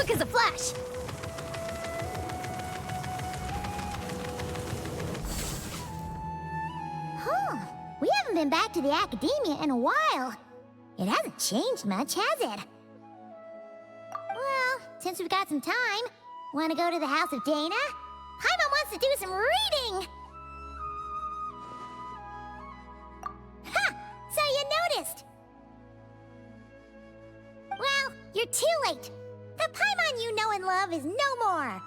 quick as a flash. Huh. We haven't been back to the academia in a while. It hasn't changed much, has it? Well, since we've got some time, want to go to the house of Dana? Paimon wants to do some reading! Ha! So you noticed! Well, you're too late. The Paimon you know and love is no more.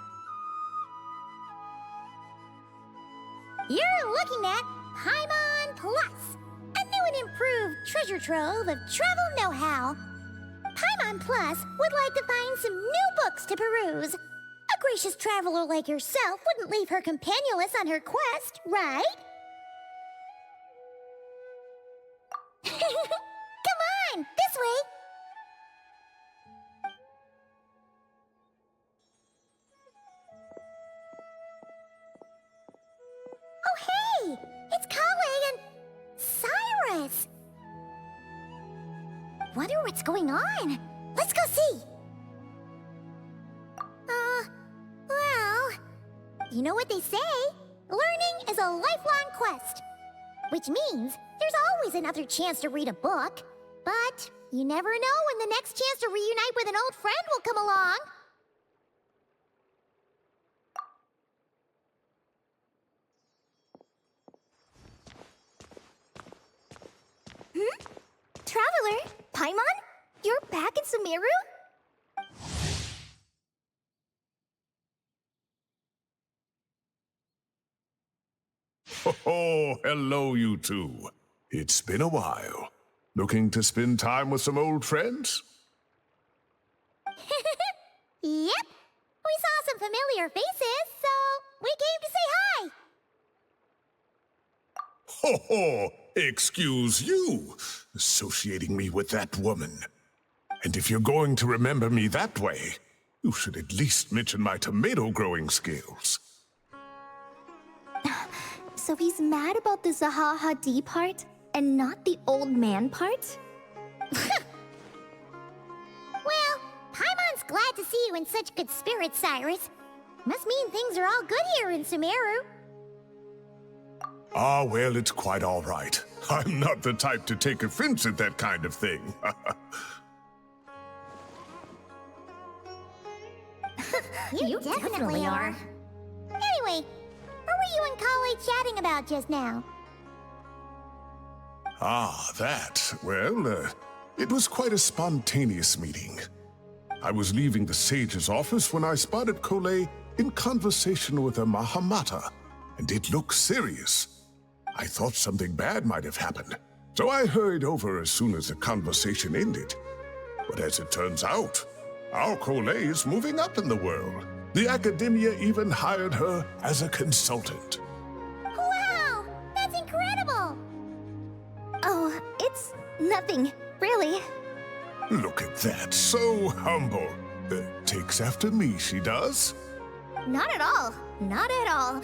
You're looking at Paimon Plus, a new and improved treasure trove of travel know-how. Paimon Plus would like to find some new books to peruse. A gracious traveler like yourself wouldn't leave her companionless on her quest, right? Come on, this way! Oh, hey! It's Kale and Cyrus! Wonder what's going on. Let's go see! Well... You know what they say? Learning is a lifelong quest. Which means there's always another chance to read a book. But you never know when the next chance to reunite with an old friend will come along. Traveler, Paimon? You're back in Sumeru? Oh, hello, you two. It's been a while. Looking to spend time with some old friends? Yep. We saw some familiar faces, so we came to say hi. Ho ho! Excuse you, associating me with that woman. And if you're going to remember me that way, you should at least mention my tomato growing skills. So he's mad about the Zaha Hadid part and not the old man part? Well, Paimon's glad to see you in such good spirits, Cyrus. Must mean things are all good here in Sumeru. Ah, well, it's quite all right. I'm not the type to take offense at that kind of thing. You definitely are. Anyway, what were you and Kale chatting about just now? Ah, that. Well, it was quite a spontaneous meeting. I was leaving the sage's office when I spotted Kale in conversation with a Mahamata, and it looked serious. I thought something bad might have happened, so I hurried over as soon as the conversation ended. But as it turns out, our Kale is moving up in the world. The academia even hired her as a consultant. Wow! That's incredible! Oh, it's nothing, really. Look at that, so humble. Takes after me, she does. Not at all. Not at all.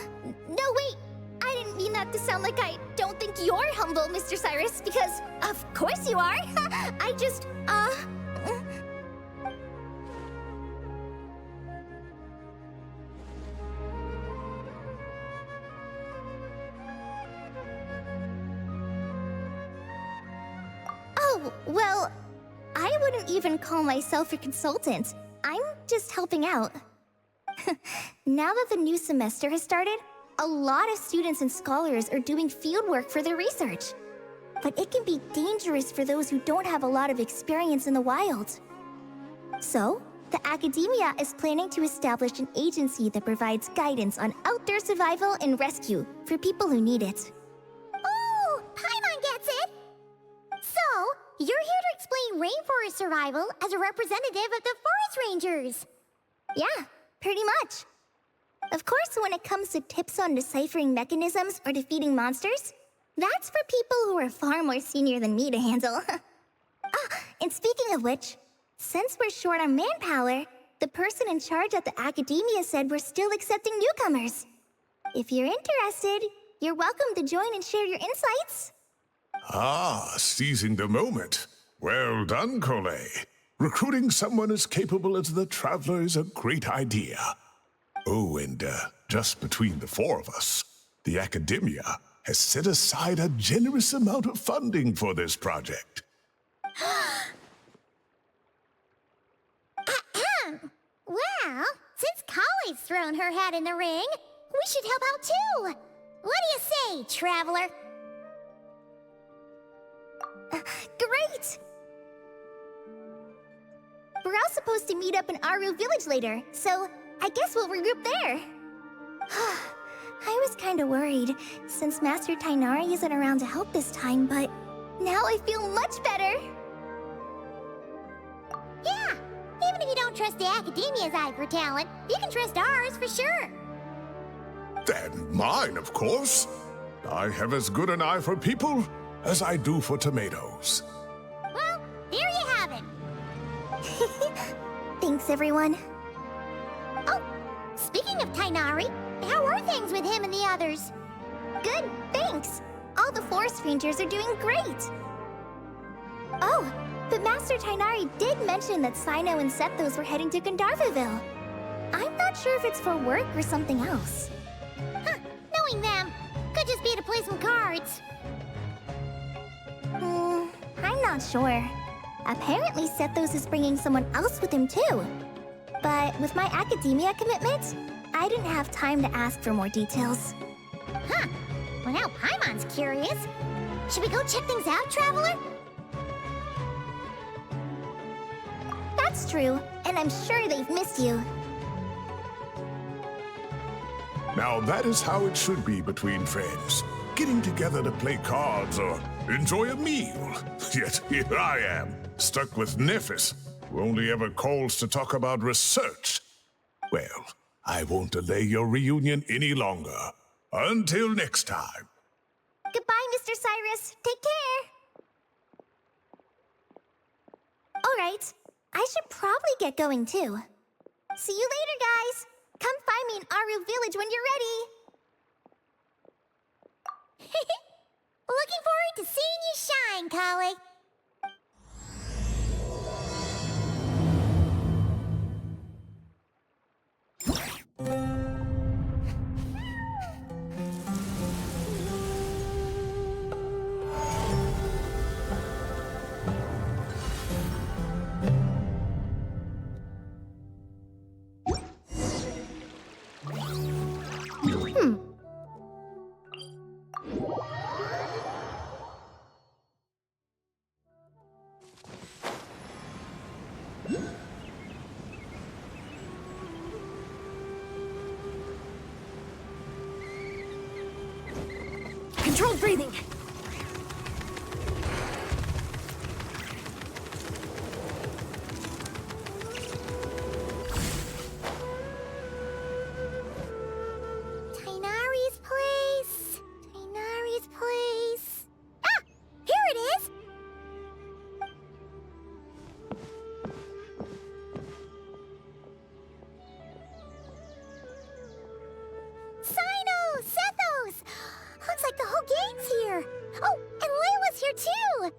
No, wait. I didn't mean that to sound like I don't think you're humble, Mr. Cyrus, because of course you are. I just, Oh, well, I wouldn't even call myself a consultant. I'm just helping out. Now that the new semester has started, a lot of students and scholars are doing fieldwork for their research. But it can be dangerous for those who don't have a lot of experience in the wild. So, the academia is planning to establish an agency that provides guidance on outdoor survival and rescue for people who need it. Oh, Paimon gets it! So, you're here to explain rainforest survival as a representative of the forest rangers. Yeah, pretty much. Of course, when it comes to tips on deciphering mechanisms or defeating monsters, that's for people who are far more senior than me to handle. And speaking of which, since we're short on manpower, the person in charge at the academia said we're still accepting newcomers. If you're interested, you're welcome to join and share your insights. Ah, seizing the moment. Well done, Kale. Recruiting someone as capable as the Traveler is a great idea. Oh, and just between the four of us, the Academia has set aside a generous amount of funding for this project. Well, since Kali's thrown her hat in the ring, we should help out too. What do you say, Traveler? Great! We're all supposed to meet up in Aru Village later, so I guess we'll regroup there. I was kinda worried, since Master Tainari isn't around to help this time, but now I feel much better! Yeah, even if you don't trust the Academia's eye for talent, you can trust ours for sure. And mine, of course. I have as good an eye for people as I do for tomatoes. Well, there you have it. Thanks, everyone. Oh, speaking of Tainari, how are things with him and the others? Good, thanks! All the Forest Rangers are doing great! Oh, but Master Tainari did mention that Sino and Sethos were heading to Gandharvaville. I'm not sure if it's for work or something else. Huh, knowing them, could just be to play some cards. I'm not sure. Apparently Sethos is bringing someone else with him too. But with my academia commitment, I didn't have time to ask for more details. Huh, well now Paimon's curious. Should we go check things out, Traveler? That's true, and I'm sure they've missed you. Now that is how it should be between friends. Getting together to play cards or enjoy a meal. Yet here I am, stuck with Nephis, who only ever calls to talk about research. Well, I won't delay your reunion any longer. Until next time. Goodbye, Mr. Cyrus. Take care. All right, I should probably get going too. See you later, guys. Come find me in Aru Village when you're ready. Looking forward to seeing you shine, Kali. Controlled breathing. Tainari's place. Tainari's place. Ah! Here it is! Sino! Sethos! Looks like the whole gang's here. Oh, and Layla's here too!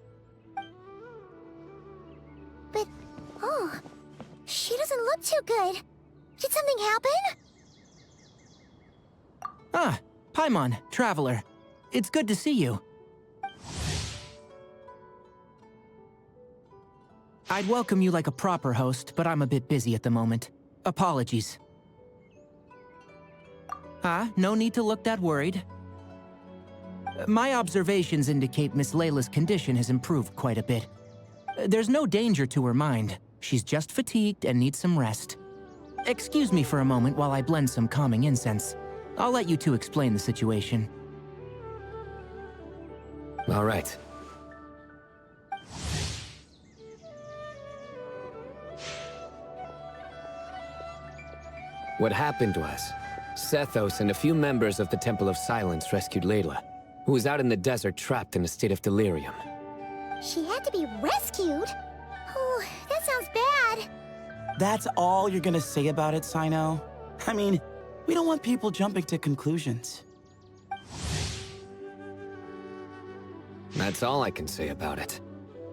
But, oh, she doesn't look too good. Did something happen? Ah, Paimon, Traveler. It's good to see you. I'd welcome you like a proper host, but I'm a bit busy at the moment. Apologies. Ah, no need to look that worried. My observations indicate Miss Layla's condition has improved quite a bit. There's no danger to her mind. She's just fatigued and needs some rest. Excuse me for a moment while I blend some calming incense. I'll let you two explain the situation. All right. What happened was, Sethos and a few members of the Temple of Silence rescued Layla, who was out in the desert trapped in a state of delirium. She had to be rescued? Oh, that sounds bad. That's all you're gonna say about it, Sino? I mean, we don't want people jumping to conclusions. That's all I can say about it.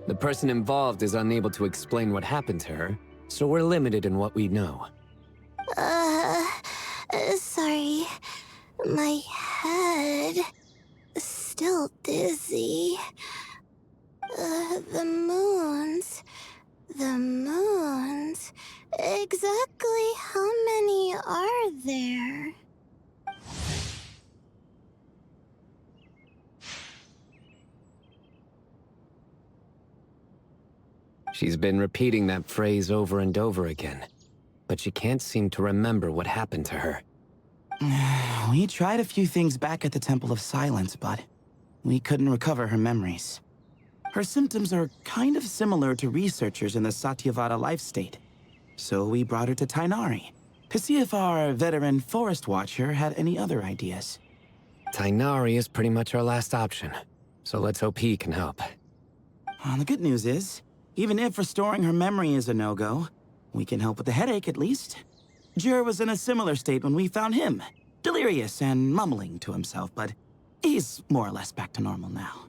The person involved is unable to explain what happened to her, so we're limited in what we know. Sorry. My head... still dizzy. The moons... Exactly how many are there? She's been repeating that phrase over and over again, but she can't seem to remember what happened to her. We tried a few things back at the Temple of Silence, but we couldn't recover her memories. Her symptoms are kind of similar to researchers in the Satyavada life state. So we brought her to Tainari to see if our veteran forest watcher had any other ideas. Tainari is pretty much our last option, so let's hope he can help. The good news is, even if restoring her memory is a no-go, we can help with the headache at least. Jur was in a similar state when we found him, delirious and mumbling to himself, but he's more or less back to normal now.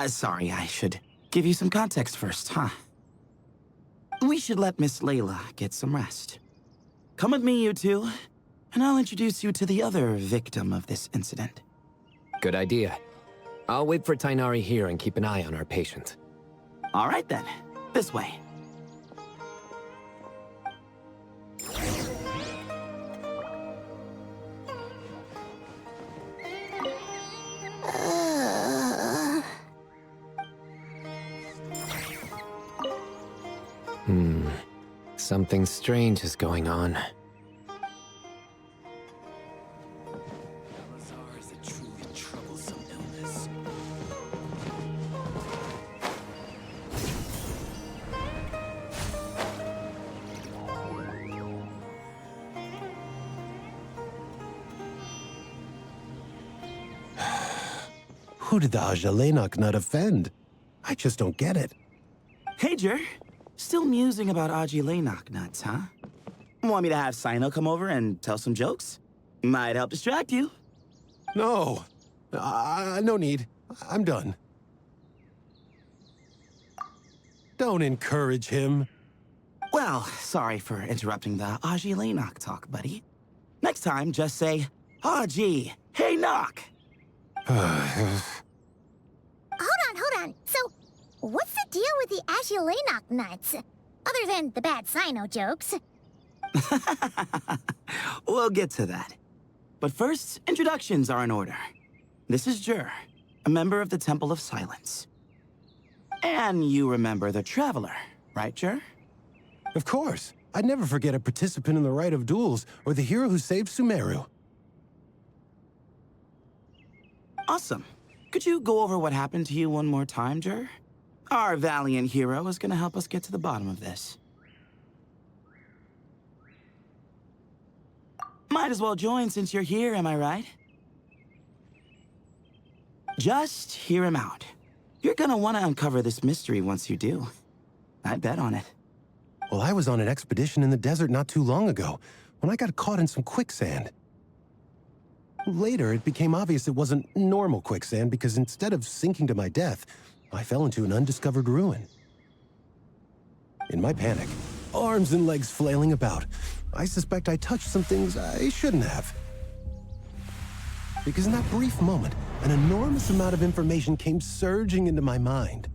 Sorry, I should give you some context first, huh? We should let Miss Layla get some rest. Come with me, you two, and I'll introduce you to the other victim of this incident. Good idea. I'll wait for Tainari here and keep an eye on our patient. All right then, this way. Something strange is going on. Who did the Ajalenok not offend? I just don't get it. Hey, Jur. Still musing about Aji nuts, huh? Want me to have Sino come over and tell some jokes? Might help distract you. No. No need. I'm done. Don't encourage him. Well, sorry for interrupting the Aji talk, buddy. Next time, just say, Aji, hey knock. Hold on. So, what's the deal with the Ashilenok nuts? Other than the bad Sino jokes. We'll get to that. But first, introductions are in order. This is Jur, a member of the Temple of Silence. And you remember the Traveler, right, Jur? Of course. I'd never forget a participant in the Rite of Duels or the hero who saved Sumeru. Awesome. Could you go over what happened to you one more time, Jur? Our valiant hero is gonna help us get to the bottom of this. Might as well join since you're here, am I right? Just hear him out. You're gonna want to uncover this mystery once you do. I'd bet on it. Well, I was on an expedition in the desert not too long ago, when I got caught in some quicksand. Later, it became obvious it wasn't normal quicksand because instead of sinking to my death, I fell into an undiscovered ruin. In my panic, arms and legs flailing about, I suspect I touched some things I shouldn't have. Because in that brief moment, an enormous amount of information came surging into my mind.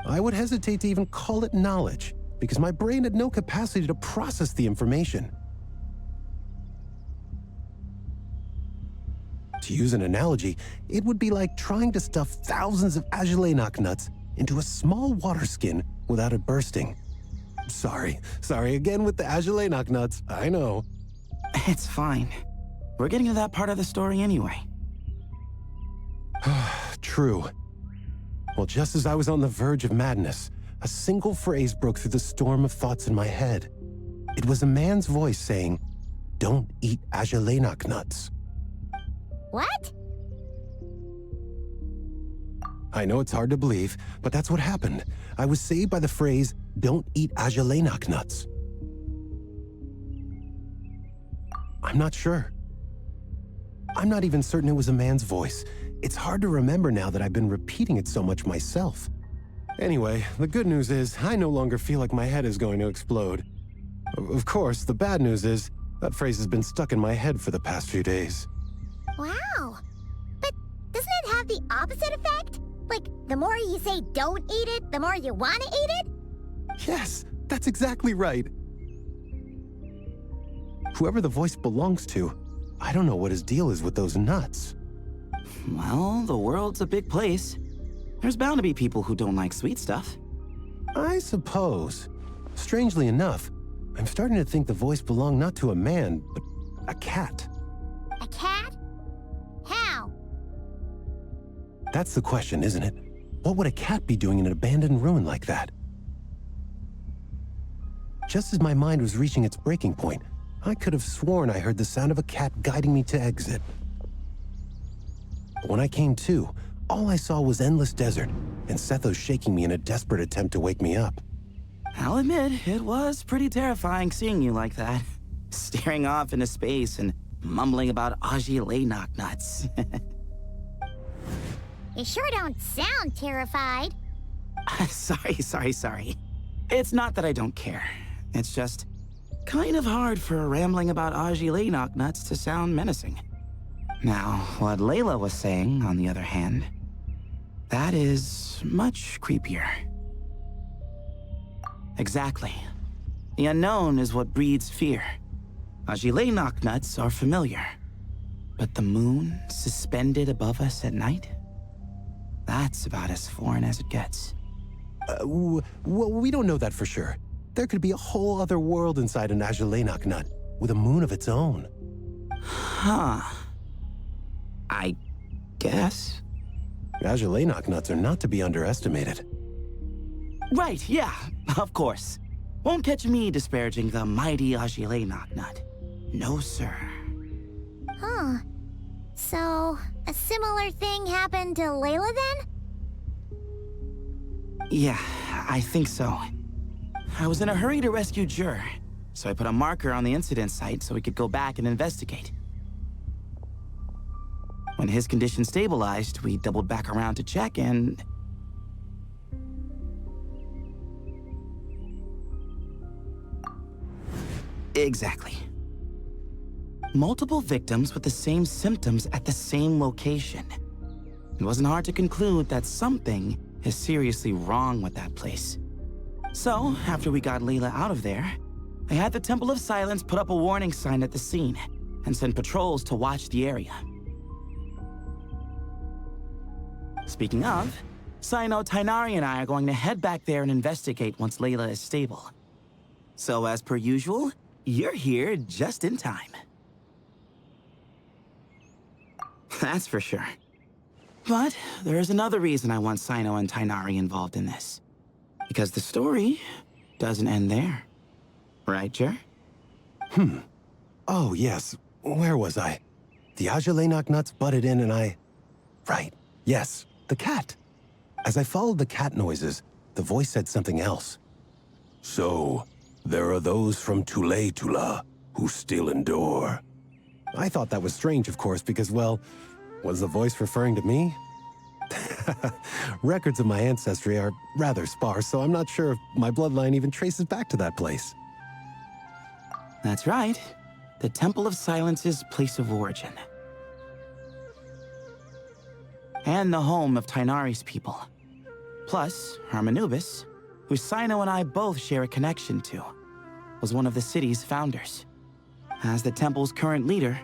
I would hesitate to even call it knowledge, because my brain had no capacity to process the information. To use an analogy, it would be like trying to stuff thousands of Ajalenok nuts into a small water skin without it bursting. Sorry again with the Ajalenok nuts, I know. It's fine. We're getting to that part of the story anyway. True. Well, just as I was on the verge of madness, a single phrase broke through the storm of thoughts in my head. It was a man's voice saying, "Don't eat Ajalenok nuts." What? I know it's hard to believe, but that's what happened. I was saved by the phrase, "Don't eat Ajalenok nuts." I'm not sure. I'm not even certain it was a man's voice. It's hard to remember now that I've been repeating it so much myself. Anyway, the good news is I no longer feel like my head is going to explode. Of course, the bad news is that phrase has been stuck in my head for the past few days. Wow. But doesn't it have the opposite effect? Like, the more you say don't eat it, the more you want to eat it? Yes, that's exactly right. Whoever the voice belongs to, I don't know what his deal is with those nuts. Well, the world's a big place. There's bound to be people who don't like sweet stuff. I suppose. Strangely enough, I'm starting to think the voice belonged not to a man, but a cat. A cat? How? That's the question, isn't it? What would a cat be doing in an abandoned ruin like that? Just as my mind was reaching its breaking point, I could have sworn I heard the sound of a cat guiding me to exit. But when I came to, all I saw was endless desert, and Sethos shaking me in a desperate attempt to wake me up. I'll admit, it was pretty terrifying seeing you like that. Staring off into space and mumbling about Aji nuts. You sure don't sound terrified. Sorry. It's not that I don't care. It's just kind of hard for rambling about Aji nuts to sound menacing. Now, what Layla was saying, on the other hand, that is much creepier. Exactly. The unknown is what breeds fear. Aji nuts are familiar. But the moon suspended above us at night? That's about as foreign as it gets. Well, we don't know that for sure. There could be a whole other world inside an Ajilenok nut, with a moon of its own. Huh. I guess. Ajilenok nuts are not to be underestimated. Right, yeah, of course. Won't catch me disparaging the mighty Ajilenok nut. No, sir. Huh. So, a similar thing happened to Layla then? Yeah, I think so. I was in a hurry to rescue Jur, so I put a marker on the incident site so we could go back and investigate. When his condition stabilized, we doubled back around to check and... Exactly. Multiple victims with the same symptoms at the same location. It wasn't hard to conclude that something is seriously wrong with that place. So, after we got Layla out of there, I had the Temple of Silence put up a warning sign at the scene and send patrols to watch the area. Speaking of, Sino, Tainari, and I are going to head back there and investigate once Layla is stable. So, as per usual, you're here just in time. That's for sure. But there is another reason I want Sino and Tainari involved in this. Because the story doesn't end there. Right, Jer? Oh, yes. Where was I? The Ajilenok nuts butted in and I... Right. Yes, the cat. As I followed the cat noises, the voice said something else. So, there are those from Tula who still endure. I thought that was strange, of course, because, well, was the voice referring to me? Records of my ancestry are rather sparse, so I'm not sure if my bloodline even traces back to that place. That's right. The Temple of Silence's place of origin. And the home of Tainari's people. Plus, Hermanubis, who Sino and I both share a connection to, was one of the city's founders. As the temple's current leader,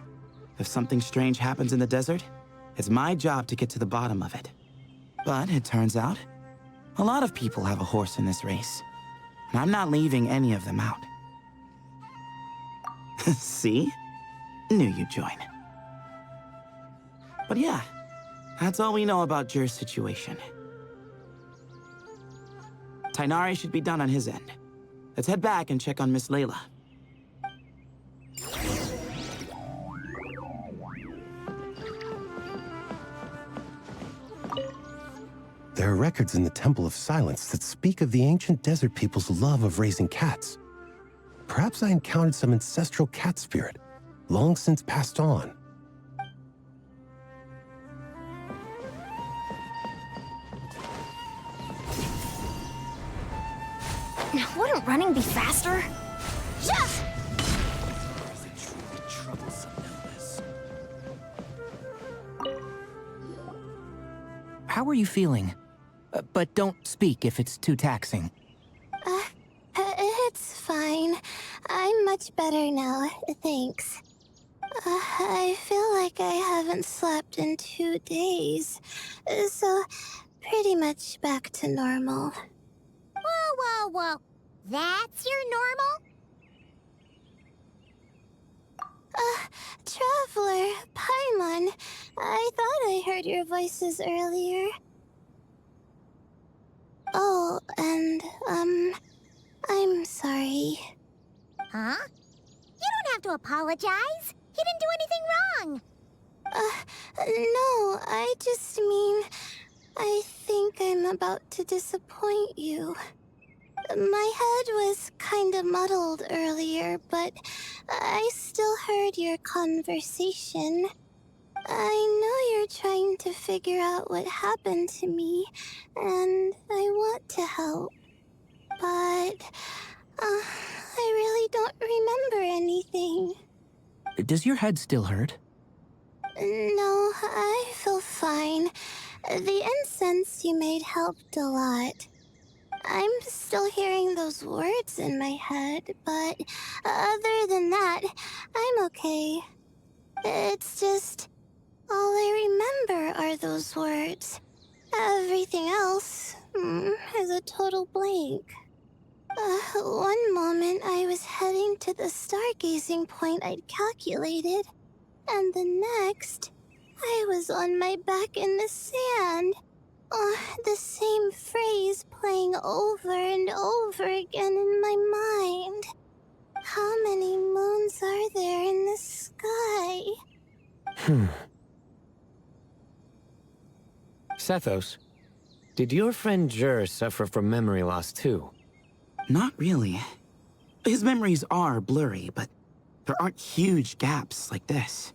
if something strange happens in the desert, it's my job to get to the bottom of it. But it turns out, a lot of people have a horse in this race, and I'm not leaving any of them out. See? Knew you'd join. But yeah, that's all we know about Jur's situation. Tainari should be done on his end. Let's head back and check on Miss Layla. There are records in the Temple of Silence that speak of the ancient desert people's love of raising cats. Perhaps I encountered some ancestral cat spirit, long since passed on. Wouldn't running be faster? Just How are you feeling? But don't speak if it's too taxing. It's fine. I'm much better now, thanks. I feel like I haven't slept in 2 days, so pretty much back to normal. Whoa. That's your normal? Traveler, Paimon, I thought I heard your voices earlier. Oh, and, I'm sorry. Huh? You don't have to apologize. He didn't do anything wrong. No, I just mean, I think I'm about to disappoint you. My head was kinda muddled earlier, but I still heard your conversation. I know you're trying to figure out what happened to me, and I want to help. But, I really don't remember anything. Does your head still hurt? No, I feel fine. The incense you made helped a lot. I'm still hearing those words in my head, but other than that, I'm okay. It's just, all I remember are those words. Everything else is a total blank. One moment I was heading to the stargazing point I'd calculated, and the next, I was on my back in the sand. The same phrase playing over and over again in my mind. How many moons are there in the sky? Sethos, did your friend Jur suffer from memory loss too? Not really. His memories are blurry, but there aren't huge gaps like this.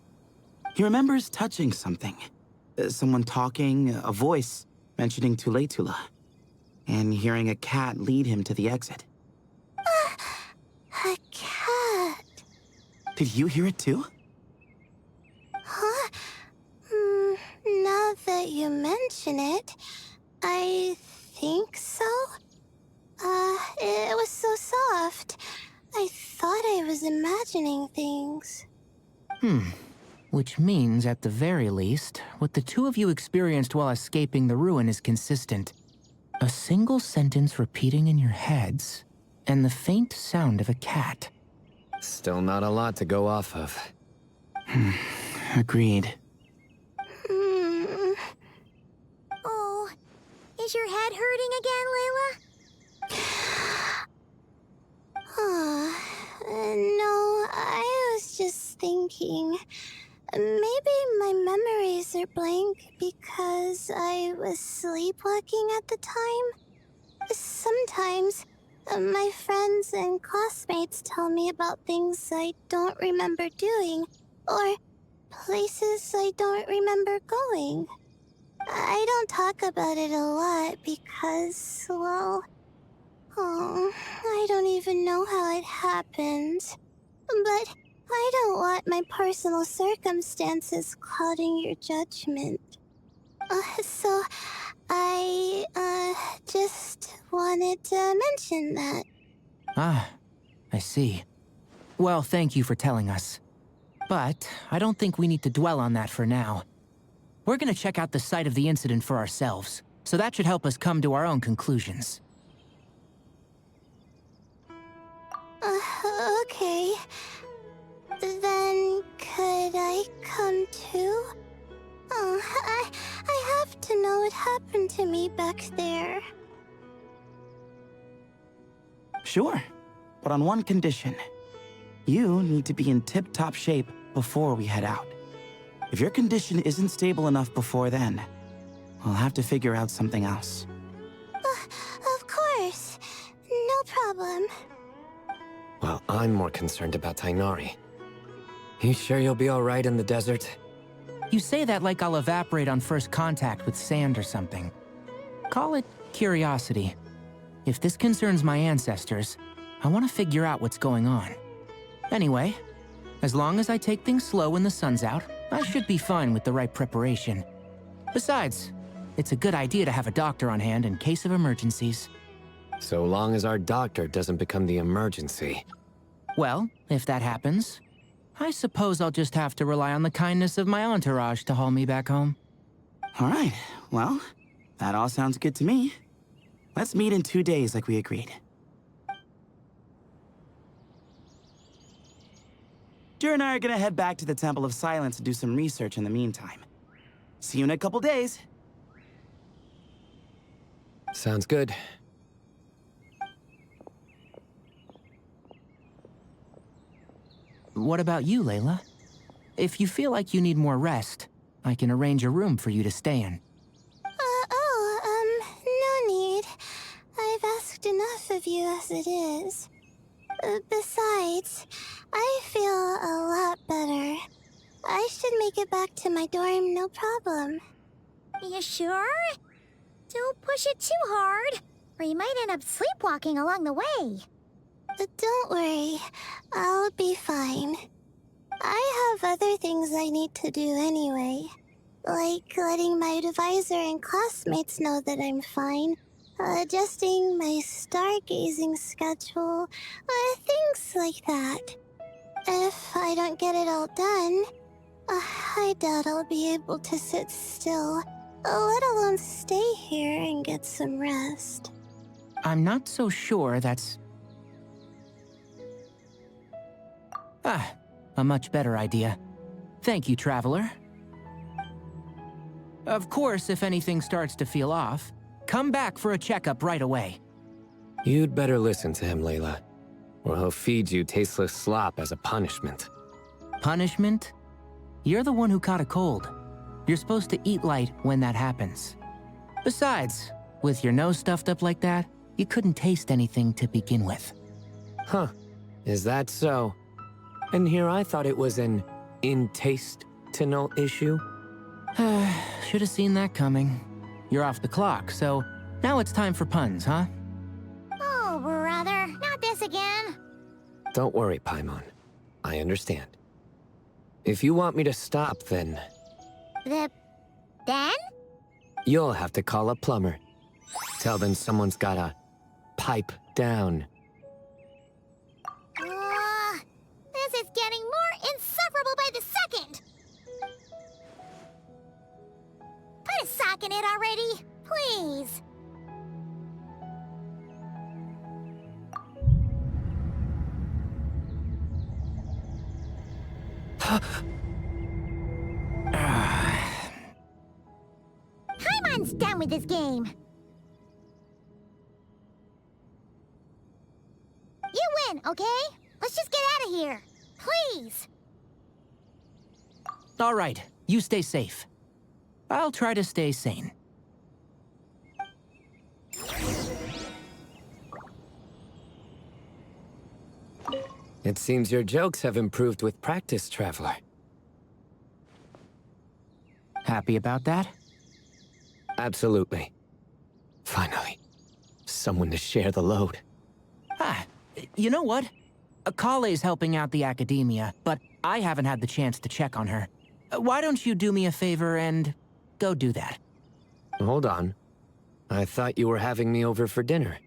He remembers touching something. Someone talking, a voice mentioning Tuletula, and hearing a cat lead him to the exit. A cat. Did you hear it too? Huh? Now that you mention it, I think so. It was so soft. I thought I was imagining things. Which means, at the very least, what the two of you experienced while escaping the ruin is consistent. A single sentence repeating in your heads, and the faint sound of a cat. Still not a lot to go off of. Agreed. Oh, is your head hurting again, Layla? No, I was just thinking. Maybe my memories are blank because I was sleepwalking at the time. Sometimes, my friends and classmates tell me about things I don't remember doing, or places I don't remember going. I don't talk about it a lot because, well, I don't even know how it happened. But I don't want my personal circumstances clouding your judgment. So I, just wanted to mention that. Ah, I see. Well, thank you for telling us. But I don't think we need to dwell on that for now. We're gonna check out the site of the incident for ourselves, so that should help us come to our own conclusions. Okay. Then could I come too? I have to know what happened to me back there. Sure, but on one condition. You need to be in tip-top shape before we head out. If your condition isn't stable enough before then, I'll have to figure out something else. Of course. No problem. Well, I'm more concerned about Tainari. You sure you'll be alright in the desert? You say that like I'll evaporate on first contact with sand or something. Call it curiosity. If this concerns my ancestors, I want to figure out what's going on. Anyway, as long as I take things slow when the sun's out, I should be fine with the right preparation. Besides, it's a good idea to have a doctor on hand in case of emergencies. So long as our doctor doesn't become the emergency. Well, if that happens, I suppose I'll just have to rely on the kindness of my entourage to haul me back home. All right, well, that all sounds good to me. Let's meet in 2 days like we agreed. Jer and I are gonna head back to the Temple of Silence to do some research in the meantime. See you in a couple days. Sounds good. What about you, Layla? If you feel like you need more rest, I can arrange a room for you to stay in. No need. I've asked enough of you as it is. Besides, I feel a lot better. I should make it back to my dorm, no problem. You sure? Don't push it too hard, or you might end up sleepwalking along the way. Don't worry, I'll be fine. I have other things I need to do anyway. Like letting my advisor and classmates know that I'm fine. Adjusting my stargazing schedule. Things like that. If I don't get it all done, I doubt I'll be able to sit still, let alone stay here and get some rest. I'm not so sure that's... a much better idea. Thank you, Traveler. Of course, if anything starts to feel off, come back for a checkup right away. You'd better listen to him, Layla, or he'll feed you tasteless slop as a punishment. Punishment? You're the one who caught a cold. You're supposed to eat light when that happens. Besides, with your nose stuffed up like that, you couldn't taste anything to begin with. Huh. Is that so? And here I thought it was an intestinal issue. Should have seen that coming. You're off the clock, so now it's time for puns, huh? Oh, brother, not this again. Don't worry, Paimon. I understand. If you want me to stop, then Then? you'll have to call a plumber. Tell them someone's gotta pipe down. This is getting more insufferable by the second. Put a sock in it already, please. Paimon's done with this game. You win, okay? Let's just get out of here. Please. All right, you stay safe. I'll try to stay sane. It seems your jokes have improved with practice, Traveler. Happy about that? Absolutely. Finally, someone to share the load. You know what? Kale's helping out the academia, but I haven't had the chance to check on her. Why don't you do me a favor and go do that? Hold on. I thought you were having me over for dinner.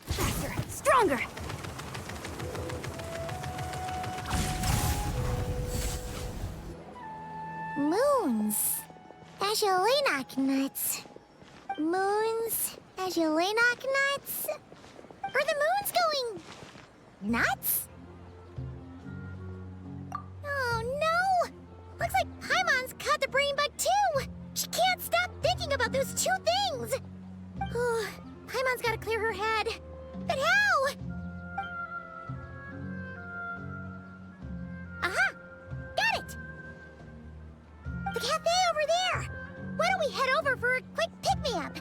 Faster, stronger! Moons. Azulenak nuts. Moons. Azulenak nuts. Are the moons going nuts? Oh no! Looks like Paimon's caught the brain bug too! She can't stop thinking about those two things! Oh, Paimon's gotta clear her head. But how? Aha! Got it! The cafe over there! Why don't we head over for a quick pick-me-up?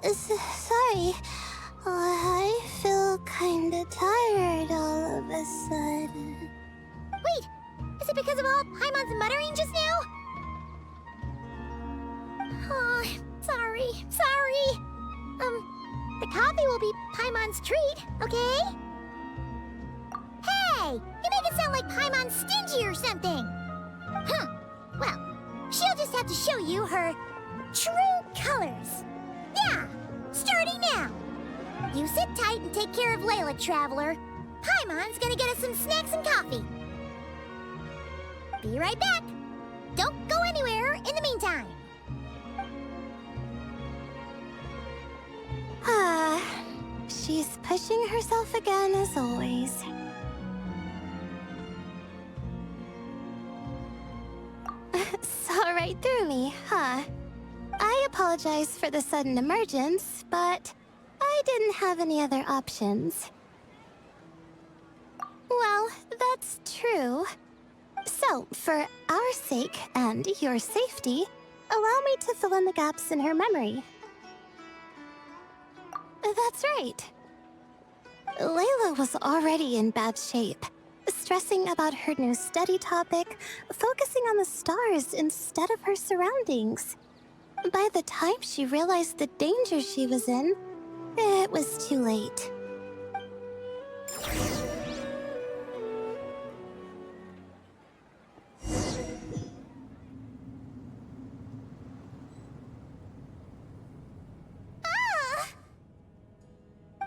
Sorry. I feel kinda tired all of a sudden. Wait! Is it because of all Paimon's muttering just now? Oh, sorry. The coffee will be Paimon's treat, okay? Hey! You make it sound like Paimon's stingy or something! Well, she'll just have to show you her true colors. Yeah! Starting now! You sit tight and take care of Layla, Traveler. Paimon's gonna get us some snacks and coffee. Be right back. Don't go anywhere in the meantime. She's pushing herself again as always. Saw right through me, huh? I apologize for the sudden emergence, but I didn't have any other options. Well, that's true. So, for our sake and your safety, allow me to fill in the gaps in her memory. That's right. Layla was already in bad shape, stressing about her new study topic, focusing on the stars instead of her surroundings. By the time she realized the danger she was in, it was too late.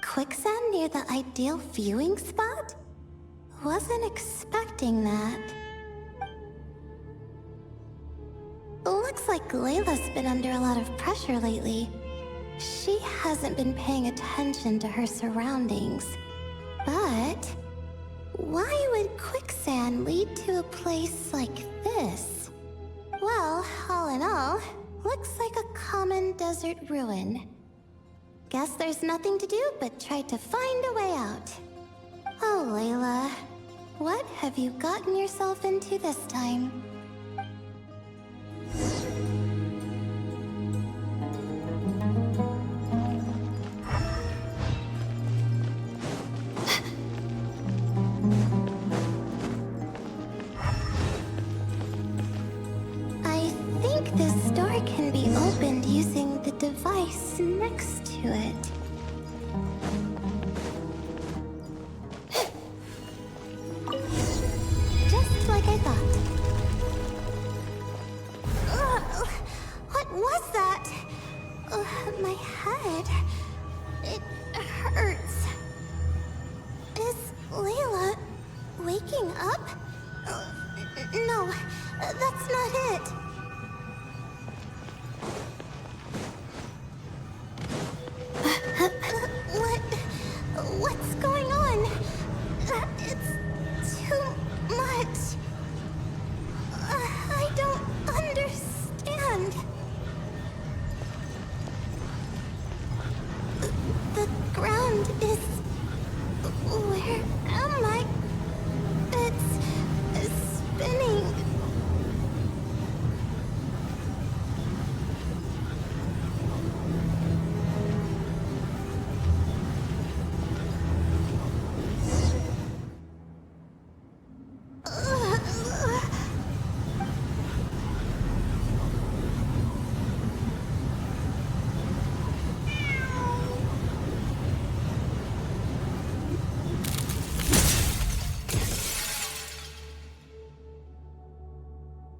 Quicksand near the ideal viewing spot? Wasn't expecting that. Looks like Layla's been under a lot of pressure lately. She hasn't been paying attention to her surroundings. But why would quicksand lead to a place like this? Well, all in all, looks like a common desert ruin. Guess there's nothing to do but try to find a way out. Oh, Layla, what have you gotten yourself into this time? I think this door can be opened using the device next to it. Just like I thought. Ugh, what was that? My head. It hurts. Is Layla waking up? No, that's not it. What's going on? It's too much. I don't understand. The ground is... Where am I? It's spinning.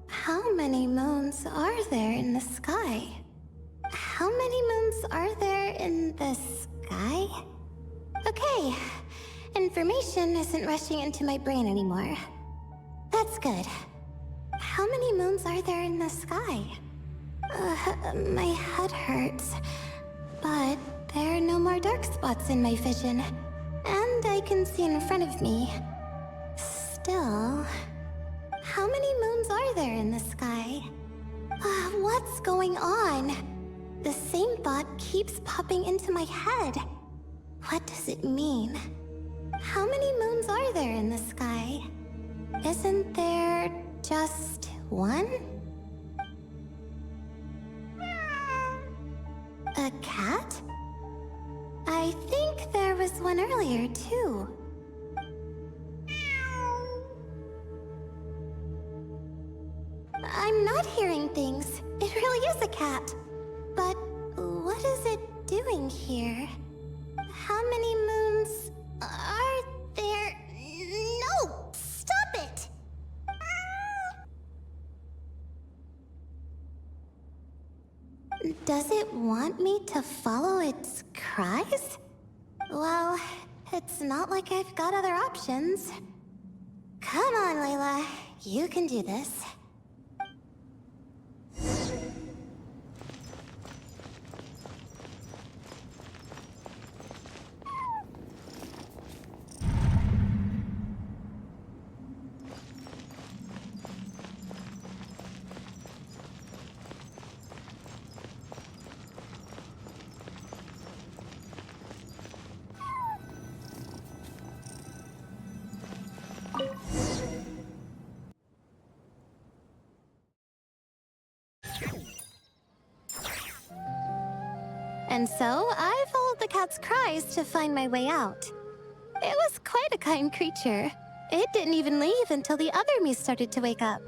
How many moons are there in the sky? How many moons are there in the sky? Okay, information isn't rushing into my brain anymore. That's good. How many moons are there in the sky? My head hurts, but there are no more dark spots in my vision, and I can see in front of me. Still... How many moons are there in the sky? What's going on? The same thought keeps popping into my head. What does it mean? How many moons are there in the sky? Isn't there just one? A cat? I think there was one earlier, too. I'm not hearing things. It really is a cat. But what is it doing here? How many moons are there? No! Stop it! Does it want me to follow its cries? Well, it's not like I've got other options. Come on, Layla. You can do this. And so, I followed the cat's cries to find my way out. It was quite a kind creature. It didn't even leave until the other me started to wake up.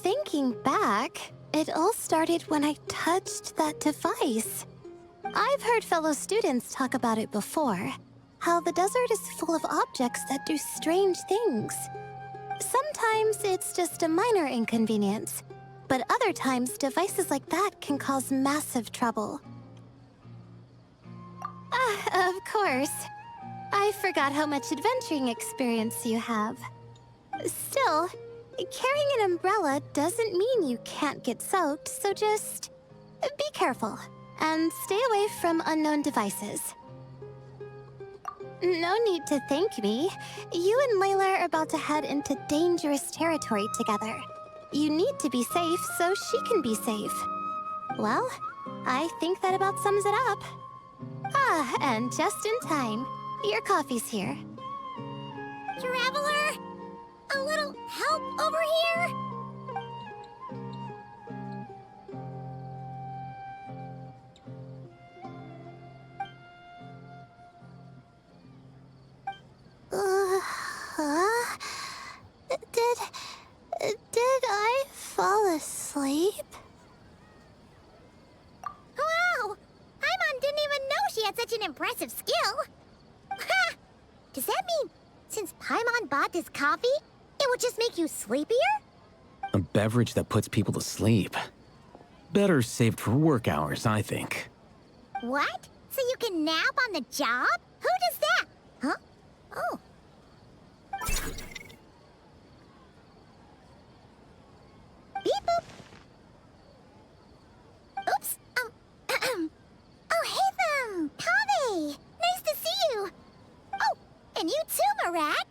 Thinking back, it all started when I touched that device. I've heard fellow students talk about it before. How the desert is full of objects that do strange things. Sometimes it's just a minor inconvenience. But other times, devices like that can cause massive trouble. Of course. I forgot how much adventuring experience you have. Still, carrying an umbrella doesn't mean you can't get soaked, so just be careful and stay away from unknown devices. No need to thank me. You and Layla are about to head into dangerous territory together. You need to be safe so she can be safe. Well, I think that about sums it up. And just in time. Your coffee's here. Traveler! A little help over here? Did I fall asleep? Wow! Paimon didn't even know she had such an impressive skill. Ha! Does that mean since Paimon bought this coffee, it would just make you sleepier? A beverage that puts people to sleep. Better saved for work hours, I think. What? So you can nap on the job? Who does that? Huh? Oh. Beep boop. Oops. Oh, hey, Kave! Nice to see you. Oh, and you too, Marak.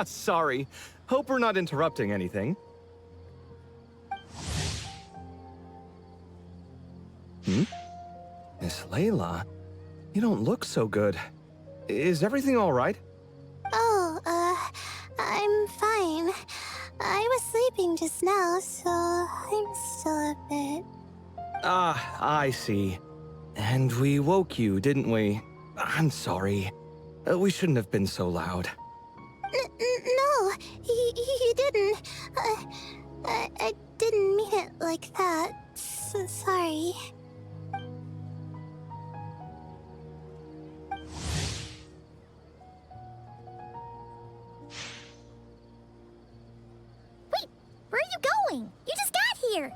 Sorry. Hope we're not interrupting anything. Miss Layla, you don't look so good. Is everything all right? Oh, I'm fine. I was sleeping just now, so I'm still a bit... Ah, I see. And we woke you, didn't we? I'm sorry. We shouldn't have been so loud. No, you didn't. I didn't mean it like that. Sorry. Wait, where are you going? You just got here.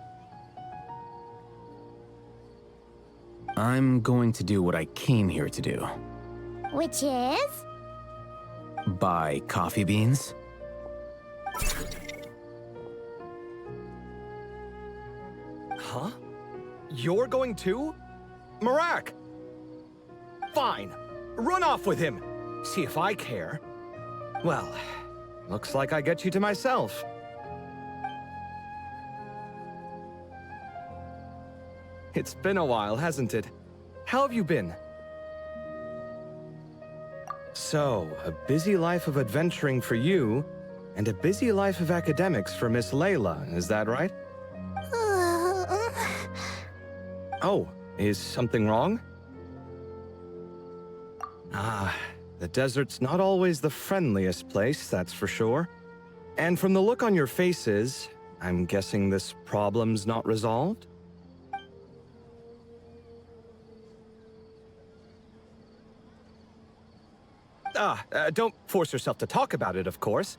I'm going to do what I came here to do. Which is? Buy coffee beans. Huh? You're going too? Marak! Fine. Run off with him. See if I care. Well, looks like I get you to myself. It's been a while, hasn't it? How have you been? So, a busy life of adventuring for you, And a busy life of academics for Miss Layla, is that right? Oh, is something wrong? Ah, the desert's not always the friendliest place, that's for sure. And from the look on your faces, I'm guessing this problem's not resolved? Don't force yourself to talk about it, of course.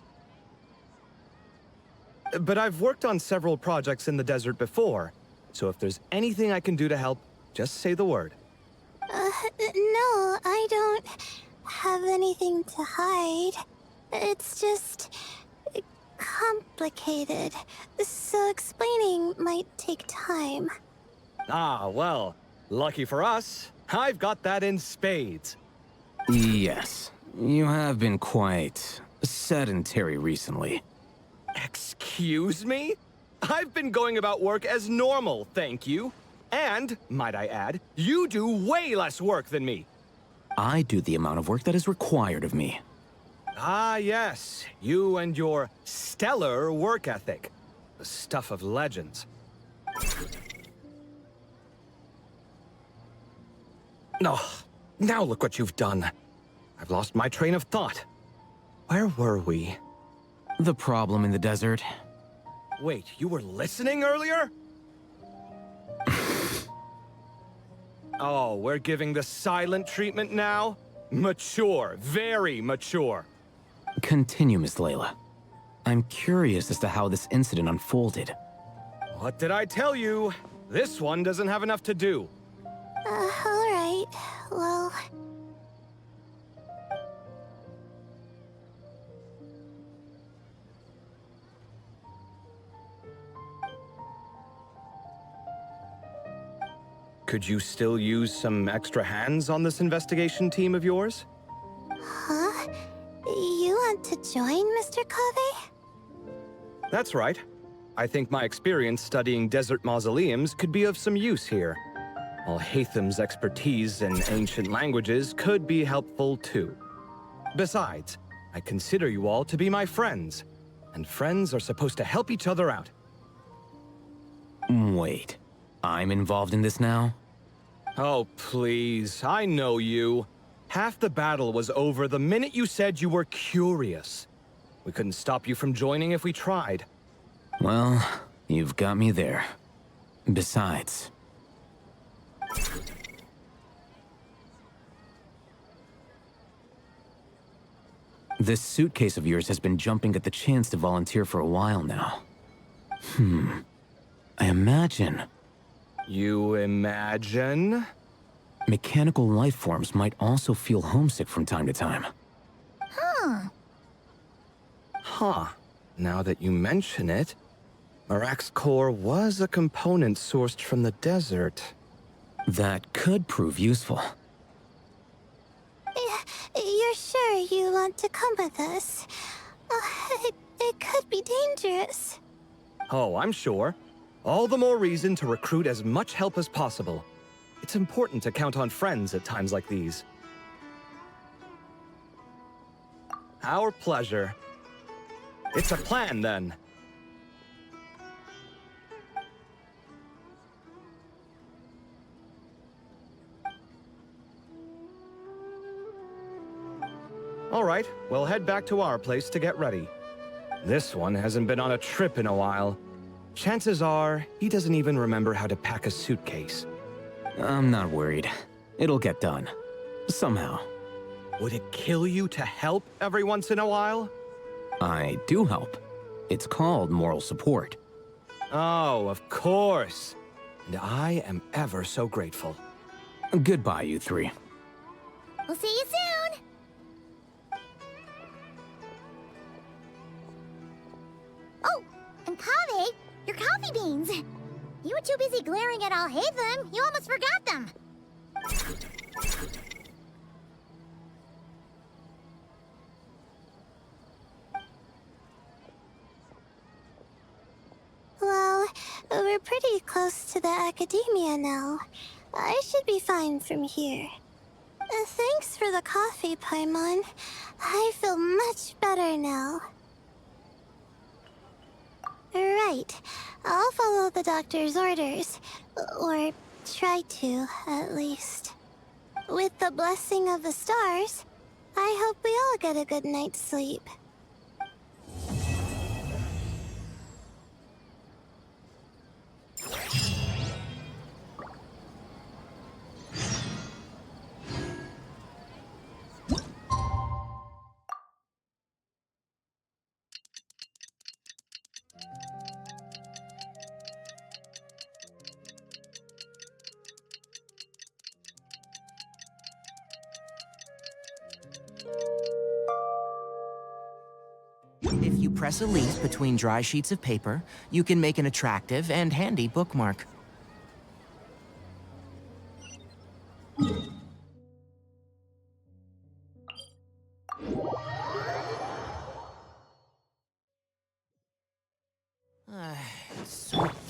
But I've worked on several projects in the desert before, so if there's anything I can do to help, just say the word. No, I don't have anything to hide. It's just complicated, so explaining might take time. Ah, well, lucky for us, I've got that in spades. Yes, you have been quite sedentary recently. Excuse me? I've been going about work as normal, thank you. And, might I add, you do way less work than me. I do the amount of work that is required of me. Ah, yes. You and your stellar work ethic. The stuff of legends. Oh, now look what you've done. I've lost my train of thought. Where were we? The problem in the desert. Wait, you were listening earlier? Oh, we're giving the silent treatment now? Mature, very mature. Continue, Miss Layla. I'm curious as to how this incident unfolded. What did I tell you? This one doesn't have enough to do. Alright. Well... Could you still use some extra hands on this investigation team of yours? Huh? You want to join, Mr. Kave? That's right. I think my experience studying desert mausoleums could be of some use here. While Hatham's expertise in ancient languages could be helpful too. Besides, I consider you all to be my friends, and friends are supposed to help each other out. Wait, I'm involved in this now? Oh, please, I know you. Half the battle was over the minute you said you were curious. We couldn't stop you from joining if we tried. Well, you've got me there. Besides... this suitcase of yours has been jumping at the chance to volunteer for a while now. I imagine... You imagine? mechanical life forms might also feel homesick from time to time. Huh. Now that you mention it, Marak's core was a component sourced from the desert. That could prove useful. You're sure you want to come with us? It could be dangerous. Oh, I'm sure. All the more reason to recruit as much help as possible. It's important to count on friends at times like these. Our pleasure. It's a plan, then. All right, we'll head back to our place to get ready. This one hasn't been on a trip in a while. Chances are, he doesn't even remember how to pack a suitcase. I'm not worried. It'll get done. Somehow. Would it kill you to help every once in a while? I do help. It's called moral support. Oh, of course. And I am ever so grateful. Goodbye, you three. We'll see you soon! Oh, and Kave, your coffee beans! You were too busy glaring at all Hatham, you almost forgot them! Well, we're pretty close to the academia now. I should be fine from here. Thanks for the coffee, Paimon. I feel much better now. Right. I'll follow the doctor's orders. Or try to, at least. With the blessing of the stars, I hope we all get a good night's sleep. If you press a leaf between dry sheets of paper, you can make an attractive and handy bookmark.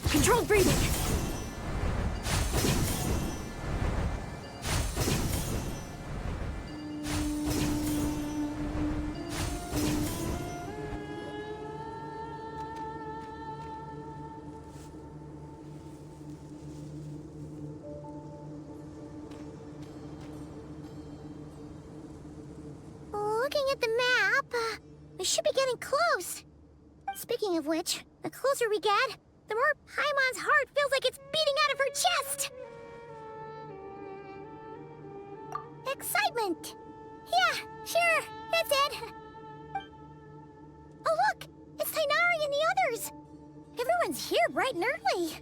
Controlled breathing! Looking at the map, we should be getting close. Speaking of which, the closer we get, the more Paimon's heart feels like it's beating out of her chest. Excitement. Yeah, sure, that's it. Oh look, it's Tainari and the others. Everyone's here bright and early.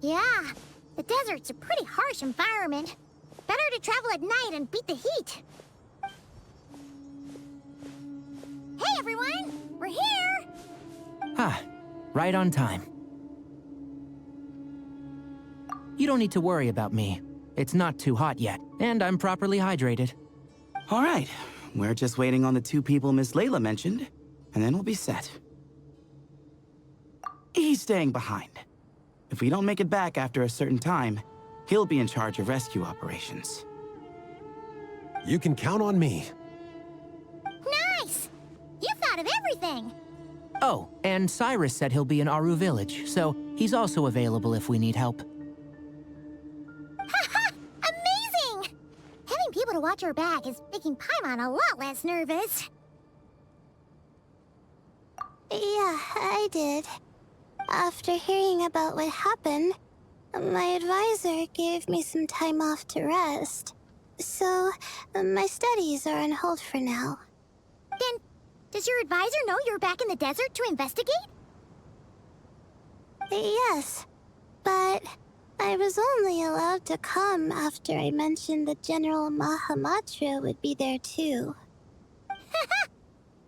Yeah, the desert's a pretty harsh environment. Better to travel at night and beat the heat. Hey everyone, we're here! Ah, right on time. You don't need to worry about me. It's not too hot yet, and I'm properly hydrated. All right, we're just waiting on the 2 people Miss Layla mentioned, and then we'll be set. He's staying behind. If we don't make it back after a certain time, he'll be in charge of rescue operations. You can count on me. Nice! You thought of everything! Oh, and Cyrus said he'll be in Aru Village, so he's also available if we need help. Haha! Amazing! Having people to watch our back is making Paimon a lot less nervous. Yeah, I did. After hearing about what happened, my advisor gave me some time off to rest. So, my studies are on hold for now. Then, does your advisor know you're back in the desert to investigate? Yes, but I was only allowed to come after I mentioned that General Mahamatra would be there too.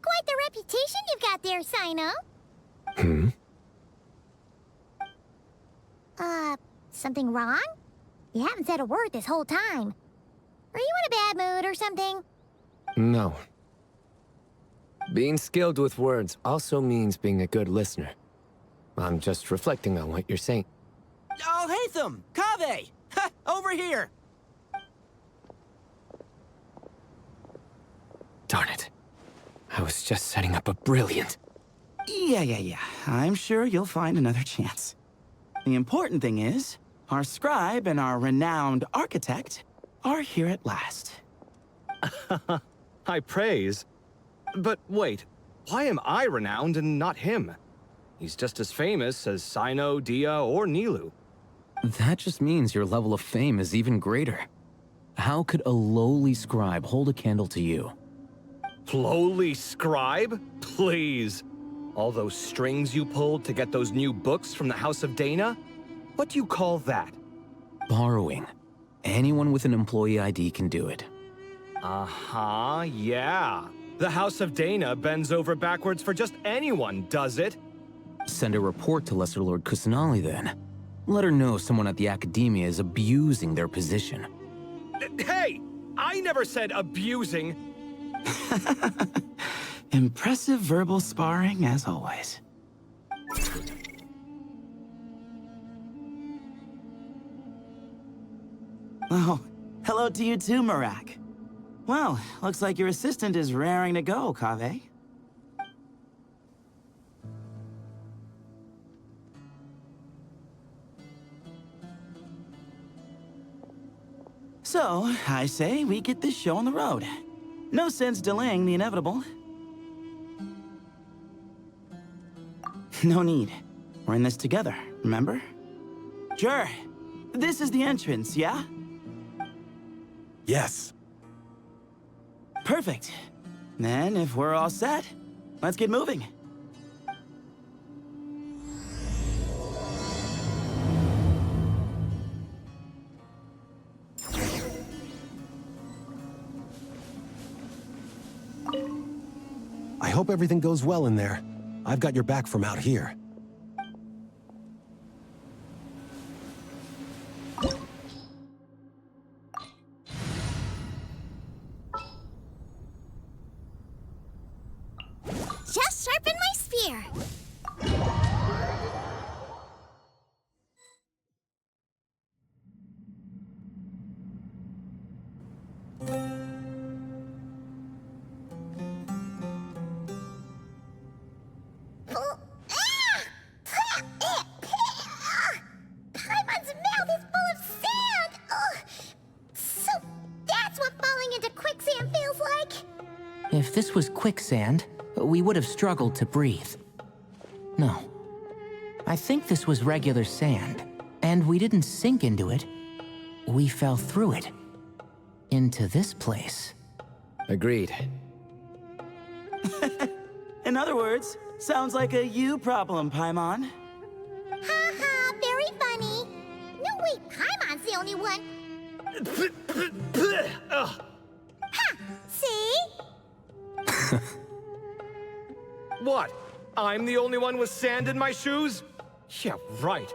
Quite the reputation you've got there, Sino. Something wrong? You haven't said a word this whole time. Are you in a bad mood or something? No. Being skilled with words also means being a good listener. I'm just reflecting on what you're saying. Oh, Hatham! Kaveh! Ha! Over here! Darn it. I was just setting up a brilliant... Yeah. I'm sure you'll find another chance. The important thing is, our scribe and our renowned architect are here at last. High praise. But wait, why am I renowned and not him? He's just as famous as Sino, Dia, or Nilu. That just means your level of fame is even greater. How could a lowly scribe hold a candle to you? Lowly scribe? Please. All those strings you pulled to get those new books from the House of Dana? What do you call that? Borrowing. Anyone with an employee ID can do it. Uh-huh, yeah. The House of Dana bends over backwards for just anyone, does it? Send a report to Lesser Lord Kusanali then. Let her know someone at the Academia is abusing their position. Hey! I never said abusing. Impressive verbal sparring, as always. Oh, hello to you too, Marak. Well, looks like your assistant is raring to go, Kaveh. So, I say we get this show on the road. No sense delaying the inevitable. No need. We're in this together, remember? Sure. This is the entrance, yeah? Yes. Perfect. Then, if we're all set, let's get moving. I hope everything goes well in there. I've got your back from out here. Just sharpen my spear. Paimon's mouth is full of sand! Ugh. So that's what falling into quicksand feels like? If this was quicksand, we would have struggled to breathe. No. I think this was regular sand, and we didn't sink into it. We fell through it. Into this place. Agreed. In other words, sounds like a you problem, Paimon. Ha ha, very funny. No, wait, Paimon's the only one. Ha! See? What? I'm the only one with sand in my shoes? Yeah, right.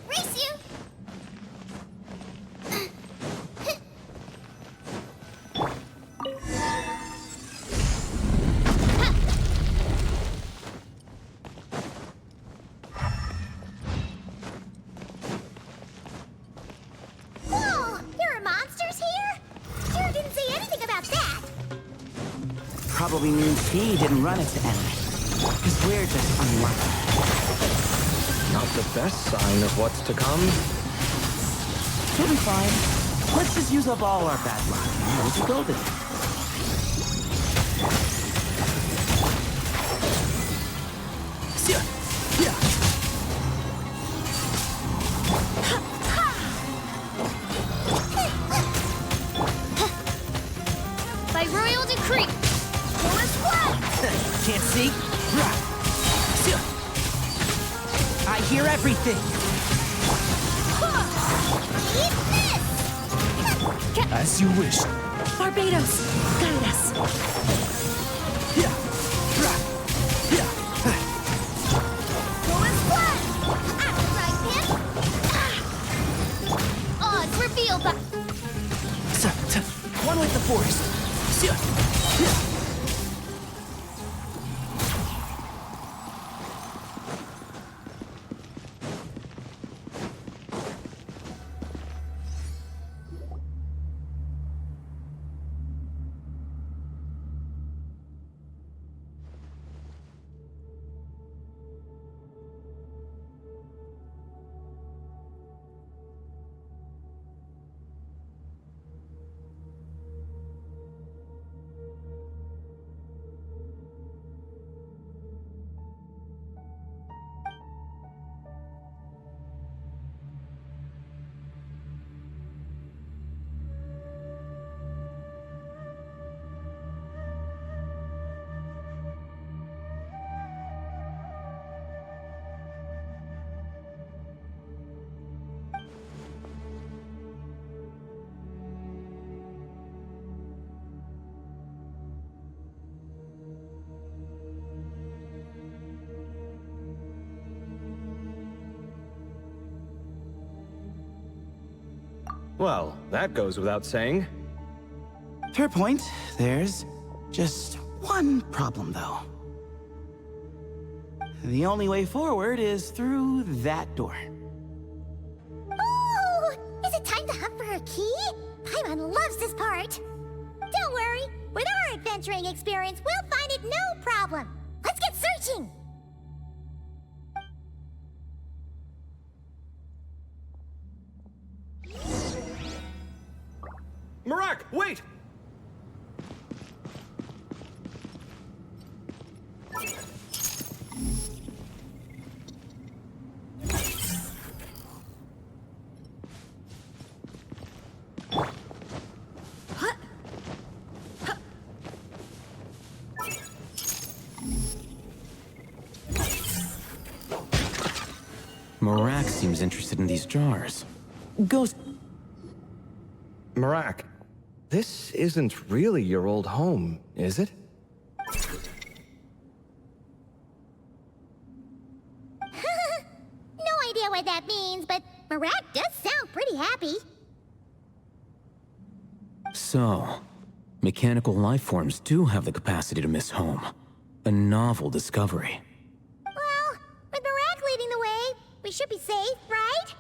Race you! Whoa! There are monsters here? Kira didn't say anything about that. Probably means he didn't run it to end. Because we're just unlucky. Not the best sign of what's to come. We'll be fine. Let's just use up all our bad luck. We'll be golden. By royal decree. Forest blood! Can't see? I hear everything. Eat this! As you wish. Barbados, guide us. Forest blood! Right, man? Odds revealed by... One with the forest. Well, that goes without saying. Fair point. There's just one problem, though. The only way forward is through that door. Ooh! Is it time to hunt for her key? Paimon loves this part. Don't worry. With our adventuring experience, we'll find it no problem. Let's get searching! Marak, wait! Marak seems interested in these jars. Ghost. Marak, this isn't really your old home, is it? No idea what that means, but Marak does sound pretty happy. So, mechanical life forms do have the capacity to miss home. A novel discovery. Well, with Marak leading the way, we should be safe, right?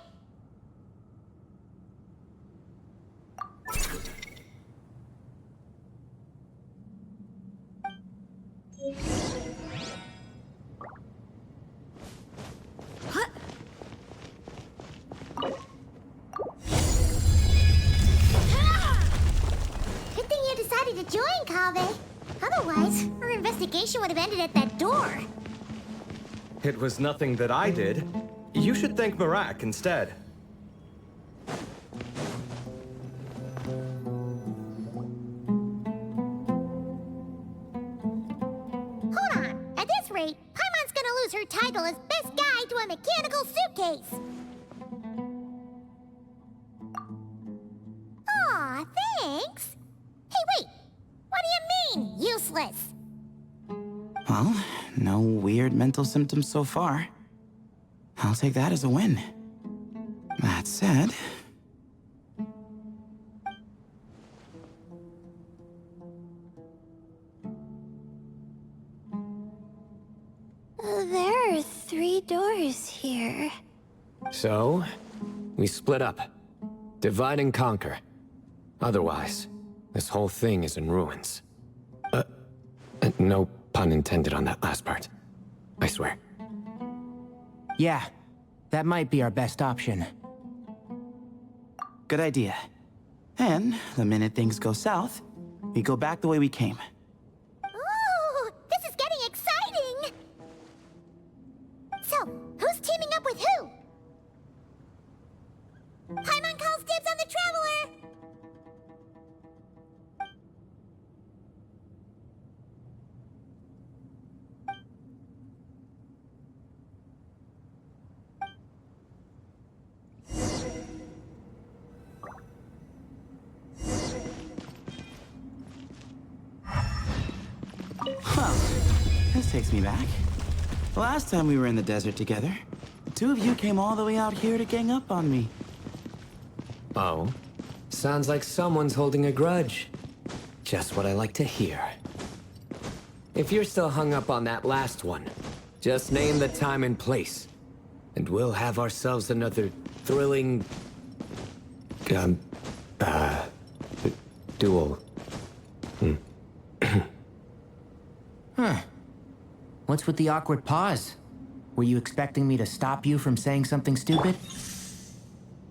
Good thing you decided to join, Kaveh. Otherwise, our investigation would have ended at that door. It was nothing that I did. You should thank Marak instead. Hold on. At this rate, Paimon's gonna lose her title as best guide to a mechanical suitcase. Aw, thanks. Hey, wait. What do you mean, useless? Well, no weird mental symptoms so far. I'll take that as a win. That said... There are 3 doors here. So, we split up. Divide and conquer. Otherwise, this whole thing is in ruins. No pun intended on that last part. I swear. Yeah, that might be our best option. Good idea. And the minute things go south, we go back the way we came. Ooh, this is getting exciting! So, who's teaming up with who? Paimon calls dibs on the Traveler! Well, this takes me back. The last time we were in the desert together, the 2 of you came all the way out here to gang up on me. Oh? Sounds like someone's holding a grudge. Just what I like to hear. If you're still hung up on that last one, just name the time and place. And we'll have ourselves another thrilling... duel. Huh. What's with the awkward pause? Were you expecting me to stop you from saying something stupid?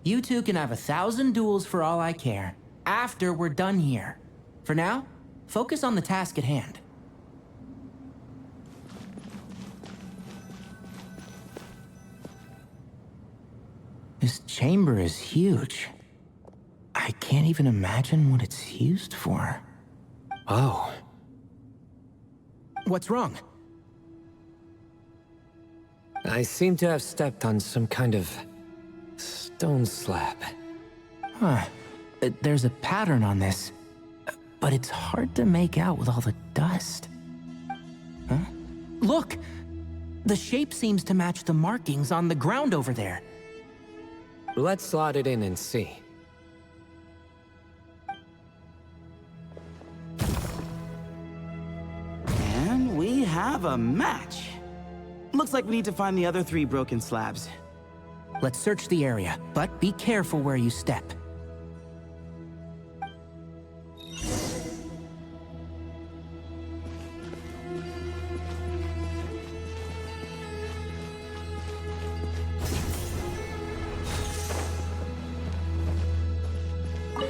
You two can have 1,000 duels for all I care, after we're done here. For now, focus on the task at hand. This chamber is huge. I can't even imagine what it's used for. Oh. What's wrong? I seem to have stepped on some kind of stone slab. Huh. There's a pattern on this, but it's hard to make out with all the dust. Huh? Look! The shape seems to match the markings on the ground over there. Let's slot it in and see. have a match. Looks like we need to find the other 3 broken slabs. Let's search the area, but be careful where you step.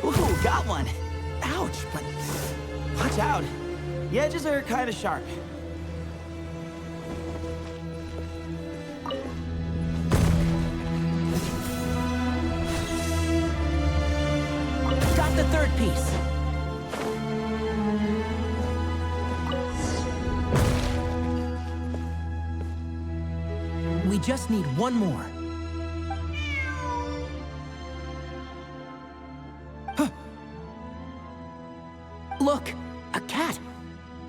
Ooh, got one. Ouch, but watch out. The edges are kind of sharp. Got the 3rd piece. We just need one more. Look, a cat.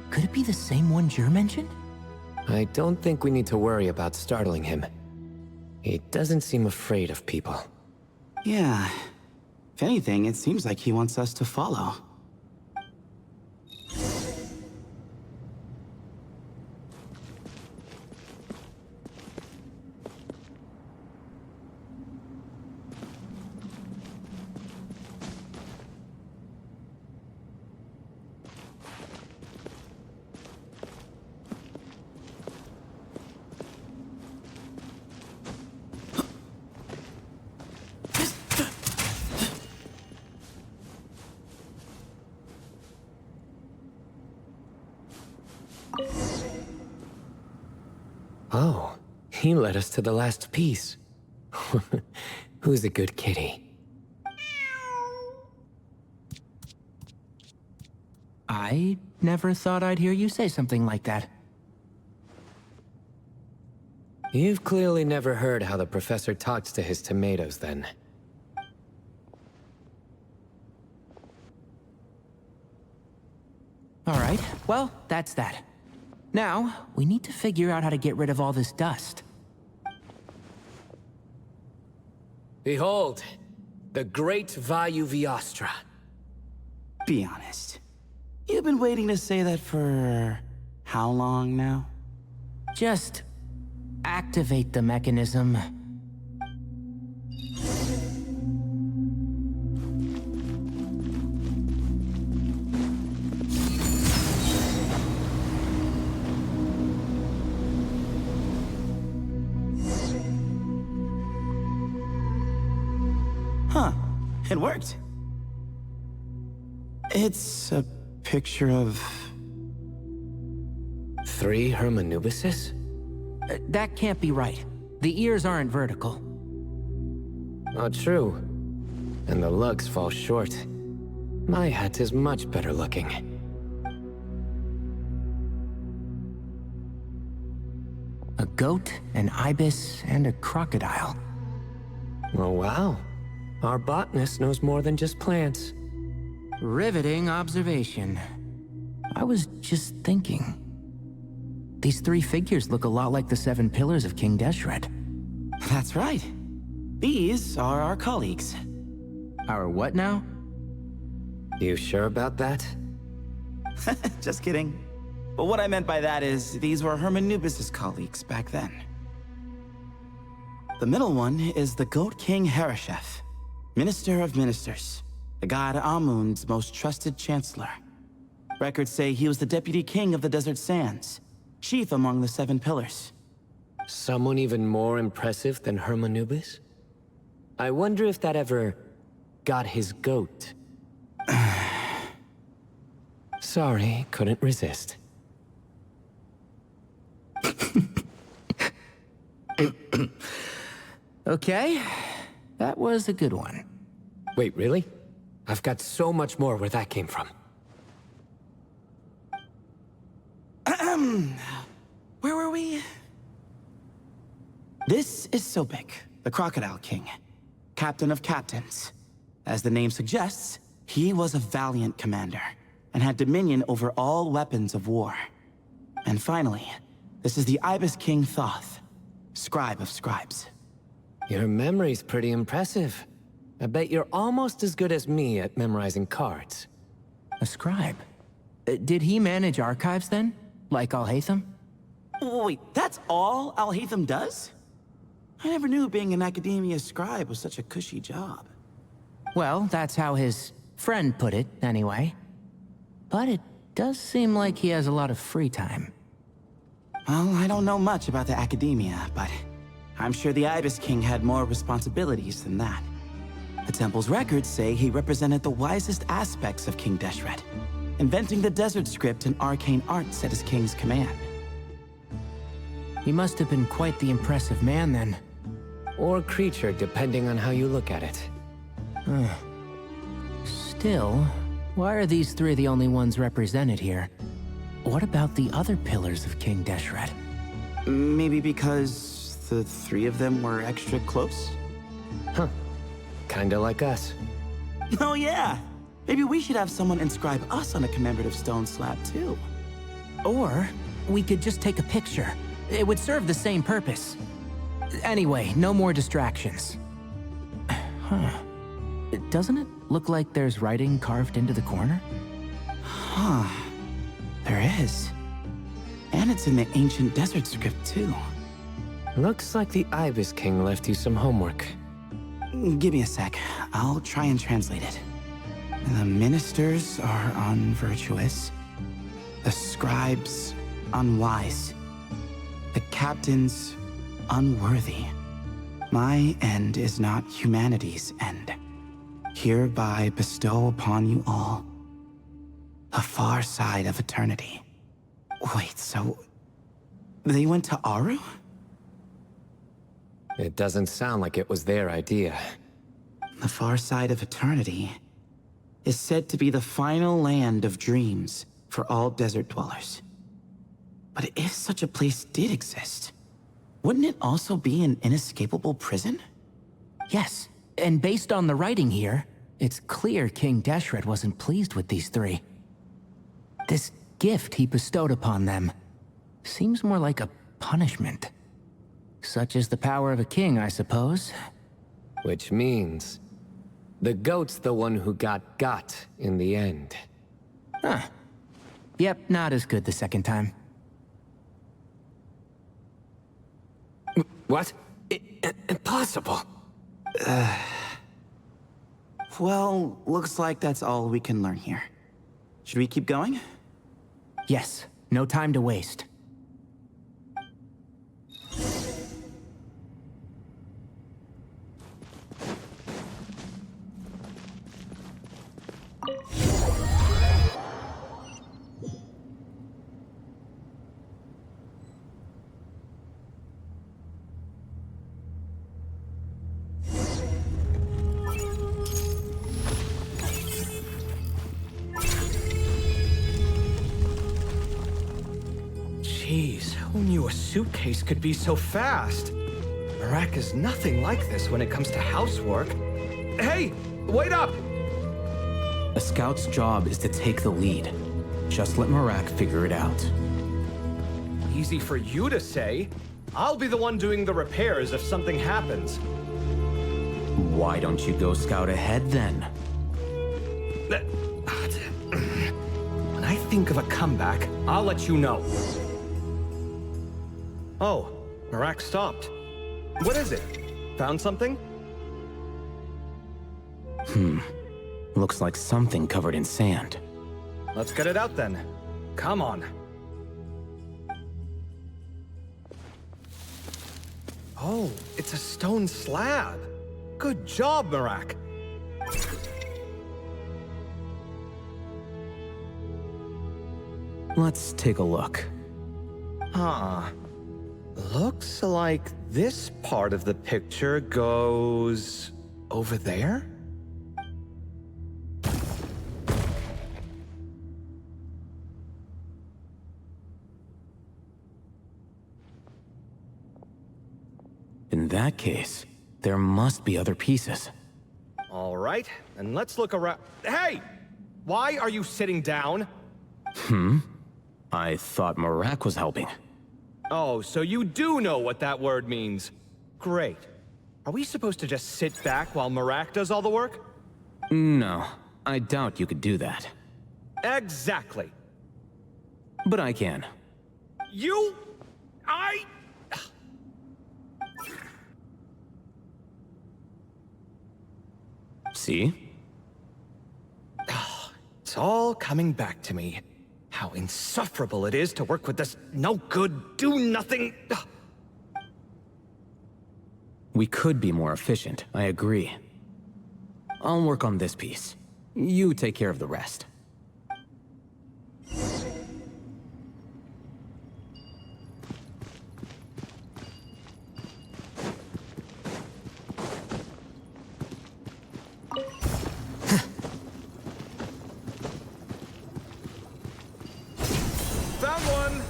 Could it be the same one Jer mentioned? I don't think we need to worry about startling him. He doesn't seem afraid of people. Yeah. If anything, it seems like he wants us to follow. Oh, he led us to the last piece. Who's a good kitty? I never thought I'd hear you say something like that. You've clearly never heard how the professor talks to his tomatoes, then. All right, well, that's that. Now, we need to figure out how to get rid of all this dust. Behold, the great Vayu Viastra. Be honest. You've been waiting to say that for how long now? Just activate the mechanism. Huh. It worked. It's a picture of... 3 Hermanubises? That can't be right. The ears aren't vertical. Oh, true. And the lugs fall short. My hat is much better looking. A goat, an ibis, and a crocodile. Oh, wow. Our botanist knows more than just plants. Riveting observation. I was just thinking. These 3 figures look a lot like the 7 pillars of King Deshret. That's right. These are our colleagues. Our what now? You sure about that? Just kidding. But what I meant by that is, these were Hermanubis' colleagues back then. The middle one is the Goat King Hereshef, Minister of Ministers, the god Amun's most trusted chancellor. Records say he was the deputy king of the Desert Sands, chief among the 7 pillars. Someone even more impressive than Hermanubis? I wonder if that ever got his goat. Sorry, couldn't resist. Okay, that was a good one. Wait, really? I've got so much more where that came from. Where were we? This is Sobek, the Crocodile King, captain of captains. As the name suggests, he was a valiant commander and had dominion over all weapons of war. And finally, this is the Ibis King Thoth, scribe of scribes. Your memory's pretty impressive. I bet you're almost as good as me at memorizing cards. A scribe? Did he manage archives then? Like Al-Haytham? Wait, that's all Alhaitham does? I never knew being an academia scribe was such a cushy job. Well, that's how his friend put it, anyway. But it does seem like he has a lot of free time. Well, I don't know much about the academia, but I'm sure the Ibis King had more responsibilities than that. The temple's records say he represented the wisest aspects of King Deshret, inventing the desert script and arcane arts at his king's command. He must have been quite the impressive man, then. Or creature, depending on how you look at it. Still, why are these three the only ones represented here? What about the other pillars of King Deshret? Maybe because the three of them were extra close? Huh. Kinda like us. Oh yeah! Maybe we should have someone inscribe us on a commemorative stone slab, too. Or we could just take a picture. It would serve the same purpose. Anyway, no more distractions. Huh. Doesn't it look like there's writing carved into the corner? Huh. There is. And it's in the ancient desert script, too. Looks like the Ibis King left you some homework. Give me a sec. I'll try and translate it. The ministers are unvirtuous. The scribes, unwise. The captains, unworthy. My end is not humanity's end. Hereby bestow upon you all the far side of eternity. Wait, so they went to Aru? It doesn't sound like it was their idea. The far side of eternity is said to be the final land of dreams for all desert dwellers. But if such a place did exist, wouldn't it also be an inescapable prison? Yes, and based on the writing here, it's clear King Deshret wasn't pleased with these three. This gift he bestowed upon them seems more like a punishment. Such is the power of a king, I suppose. Which means the goat's the one who got in the end. Huh. Yep, not as good the second time. What? Impossible. Well, looks like that's all we can learn here. Should we keep going? Yes, no time to waste. Jeez, who knew a suitcase could be so fast? Marak is nothing like this when it comes to housework. Hey, wait up! A scout's job is to take the lead. Just let Marak figure it out. Easy for you to say. I'll be the one doing the repairs if something happens. Why don't you go scout ahead then? When I think of a comeback, I'll let you know. Oh, Marak stopped. What is it? Found something? Looks like something covered in sand. Let's get it out then. Come on. Oh, it's a stone slab. Good job, Marak. Let's take a look. Huh. Looks like this part of the picture goes over there? In that case, there must be other pieces. All right, and let's look around. Hey! Why are you sitting down? I thought Marak was helping. Oh, so you do know what that word means. Great. Are we supposed to just sit back while Marak does all the work? No, I doubt you could do that. Exactly. But I can. You? See? It's all coming back to me. How insufferable it is to work with this no-good, do-nothing... We could be more efficient, I agree. I'll work on this piece. You take care of the rest. Found one!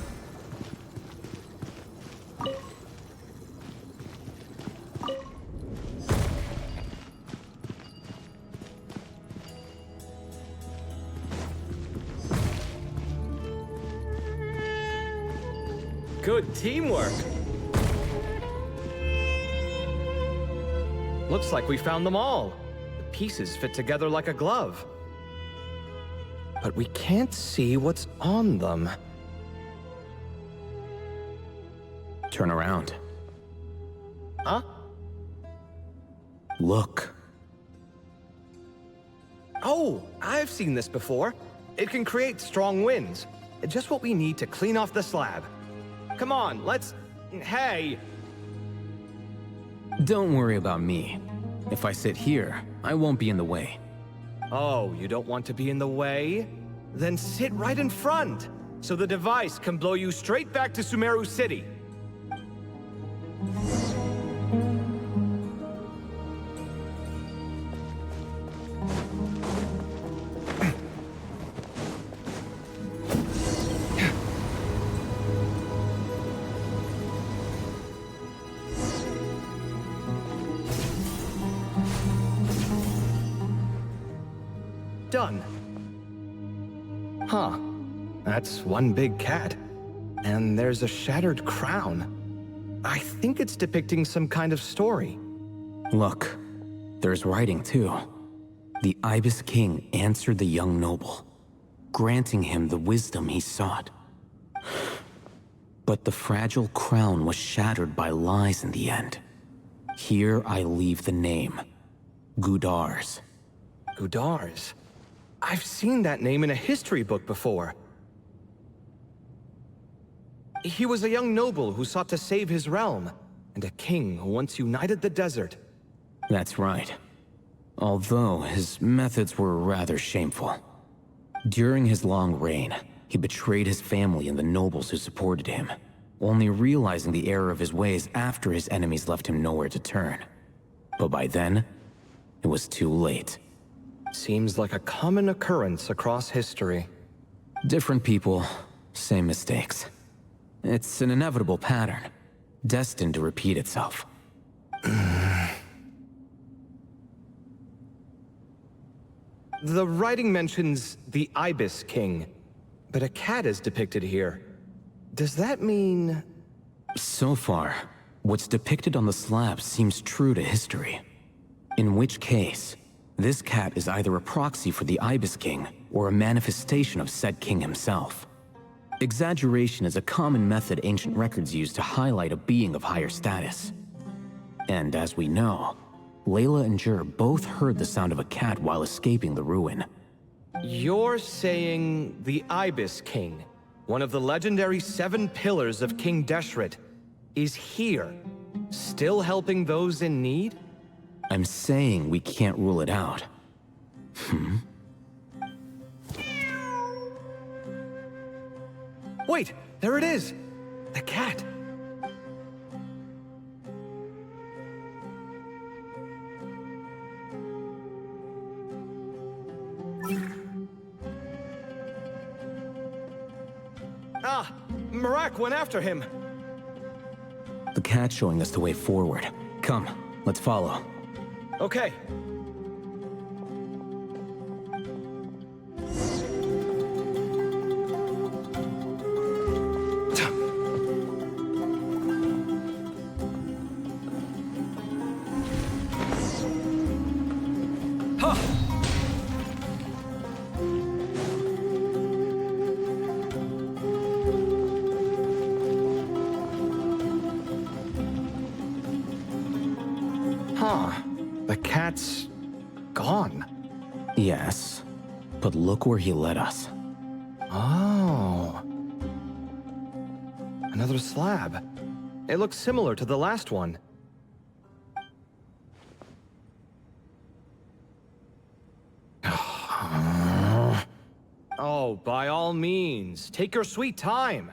Good teamwork. Looks like we found them all. The pieces fit together like a glove. But we can't see what's on them. Turn around. Huh? Look. Oh, I've seen this before. It can create strong winds. Just what we need to clean off the slab. Come on, let's... Hey! Don't worry about me. If I sit here, I won't be in the way. Oh, you don't want to be in the way? Then sit right in front, so the device can blow you straight back to Sumeru City. Done. Huh. That's one big cat. And there's a shattered crown. I think it's depicting some kind of story. Look, there's writing too. The Ibis King answered the young noble, granting him the wisdom he sought. But the fragile crown was shattered by lies in the end. Here I leave the name, Gudars. Gudars? I've seen that name in a history book before. He was a young noble who sought to save his realm, and a king who once united the desert. That's right. Although his methods were rather shameful. During his long reign, he betrayed his family and the nobles who supported him, only realizing the error of his ways after his enemies left him nowhere to turn. But by then, it was too late. Seems like a common occurrence across history. Different people, same mistakes. It's an inevitable pattern, destined to repeat itself. The writing mentions the Ibis King, but a cat is depicted here. Does that mean... So far, what's depicted on the slab seems true to history. In which case, this cat is either a proxy for the Ibis King or a manifestation of said king himself. Exaggeration is a common method ancient records use to highlight a being of higher status. And as we know, Layla and Jur both heard the sound of a cat while escaping the ruin. You're saying the Ibis King, one of the legendary 7 pillars of King Deshret, is here, still helping those in need? I'm saying we can't rule it out. Wait, there it is! The cat! Ah! Marak went after him! The cat's showing us the way forward. Come, let's follow. Okay. Huh. The cat's gone. Yes, but look where he led us. Oh. Another slab. It looks similar to the last one. Oh, by all means, take your sweet time.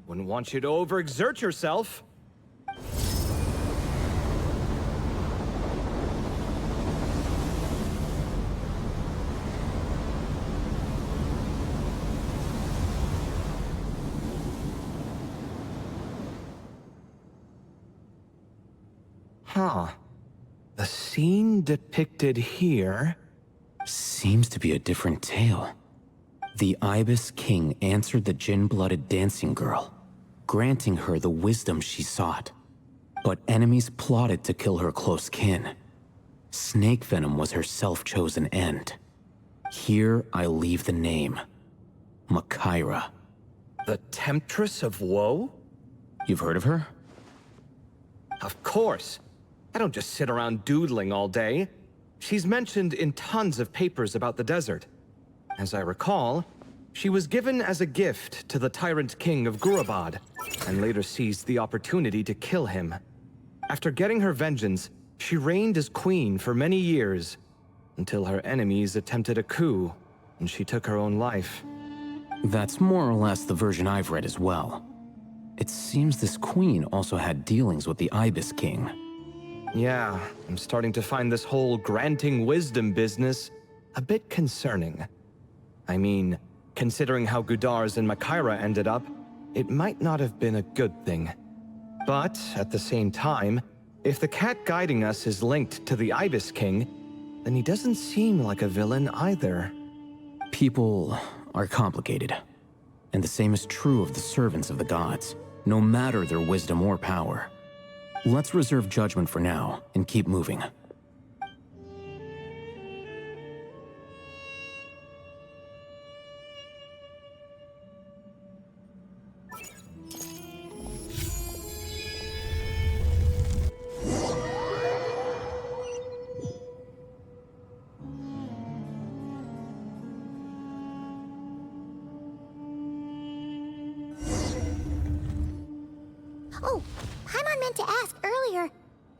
Wouldn't want you to overexert yourself. Huh. The scene depicted here... Seems to be a different tale. The Ibis King answered the Jinn-blooded dancing girl, granting her the wisdom she sought. But enemies plotted to kill her close kin. Snake venom was her self-chosen end. Here I leave the name. Makaira. The Temptress of Woe? You've heard of her? Of course. I don't just sit around doodling all day. She's mentioned in tons of papers about the desert. As I recall, she was given as a gift to the tyrant king of Gurabad, and later seized the opportunity to kill him. After getting her vengeance, she reigned as queen for many years, until her enemies attempted a coup, and she took her own life. That's more or less the version I've read as well. It seems this queen also had dealings with the Ibis King. Yeah, I'm starting to find this whole granting wisdom business a bit concerning. I mean, considering how Gudar's and Makaira ended up, it might not have been a good thing. But, at the same time, if the cat guiding us is linked to the Ibis King, then he doesn't seem like a villain either. People are complicated. And the same is true of the servants of the gods, no matter their wisdom or power. Let's reserve judgment for now, and keep moving. Oh, Paimon meant to ask earlier.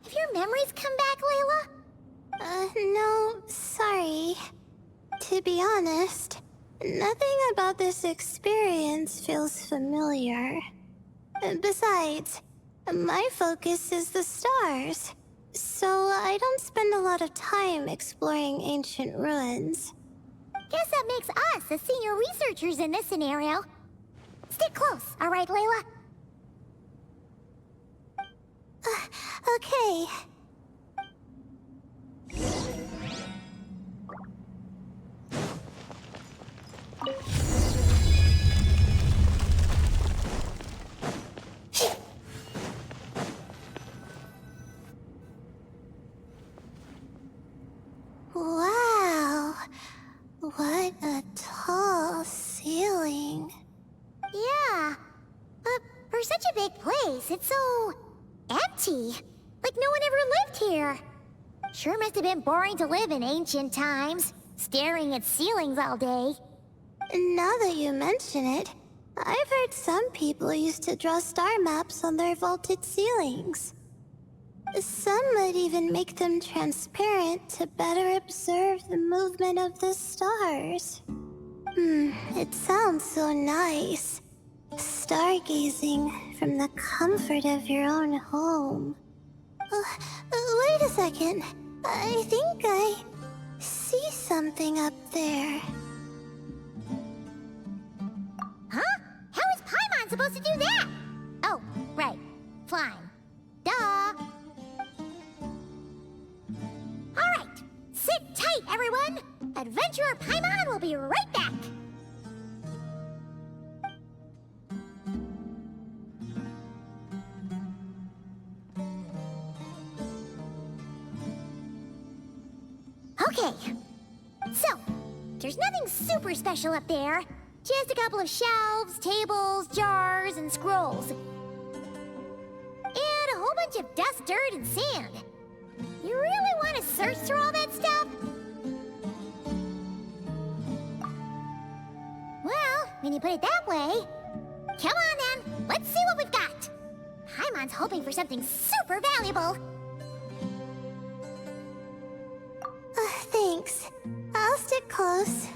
Have your memories come back, Layla? No, sorry. To be honest, nothing about this experience feels familiar. Besides, my focus is the stars, so I don't spend a lot of time exploring ancient ruins. Guess that makes us the senior researchers in this scenario. Stick close, all right, Layla? Okay. Wow. What a tall ceiling. Yeah. For such a big place, it's so... empty. Like no one ever lived here. Sure must have been boring to live in ancient times, staring at ceilings all day. Now that you mention it, I've heard some people used to draw star maps on their vaulted ceilings. Some might even make them transparent to better observe the movement of the stars. It sounds so nice. Stargazing from the comfort of your own home. Wait a second. I think I see something up there. Huh? How is Paimon supposed to do that? Oh, right. Flying. Duh. Alright. Sit tight, everyone. Adventurer Paimon will be right back. Okay, so, there's nothing super special up there. Just a couple of shelves, tables, jars, and scrolls. And a whole bunch of dust, dirt, and sand. You really want to search through all that stuff? Well, when you put it that way... Come on then, let's see what we've got. Paimon's hoping for something super valuable. Thanks. I'll stick close.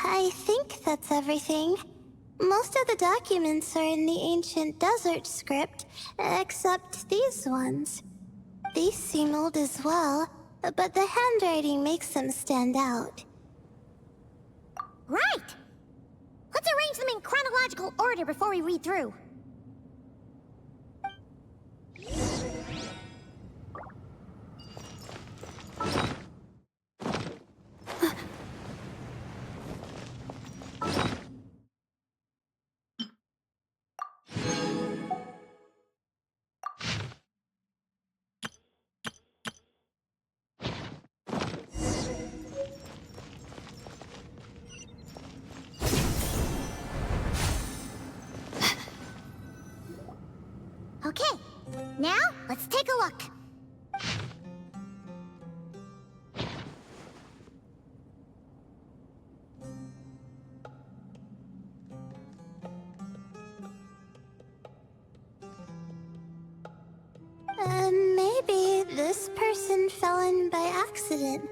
I think that's everything. Most of the documents are in the ancient desert script, except these ones. These seem old as well, but the handwriting makes them stand out. Right! Let's arrange them in chronological order before we read through. Okay, now let's take a look. Maybe this person fell in by accident,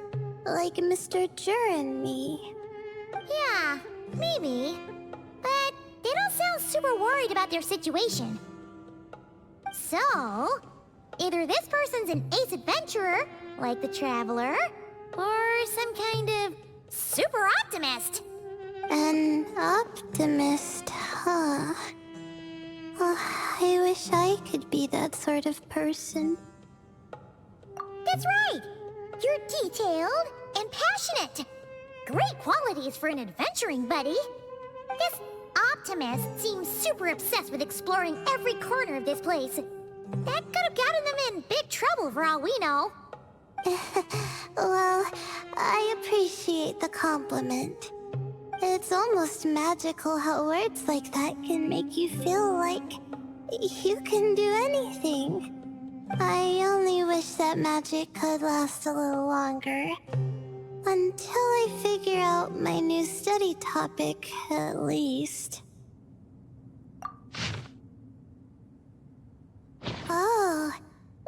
like Mr. Jur and me. Yeah, maybe. But they don't sound super worried about their situation. So, either this person's an ace adventurer, like the Traveler, or some kind of super optimist. An optimist, huh? Oh, I wish I could be that sort of person. That's right! You're detailed and passionate. Great qualities for an adventuring buddy. This optimist seems super obsessed with exploring every corner of this place. That could have gotten them in big trouble for all we know. Well, I appreciate the compliment. It's almost magical how words like that can make you feel like you can do anything. I only wish that magic could last a little longer. Until I figure out my new study topic, at least. Oh,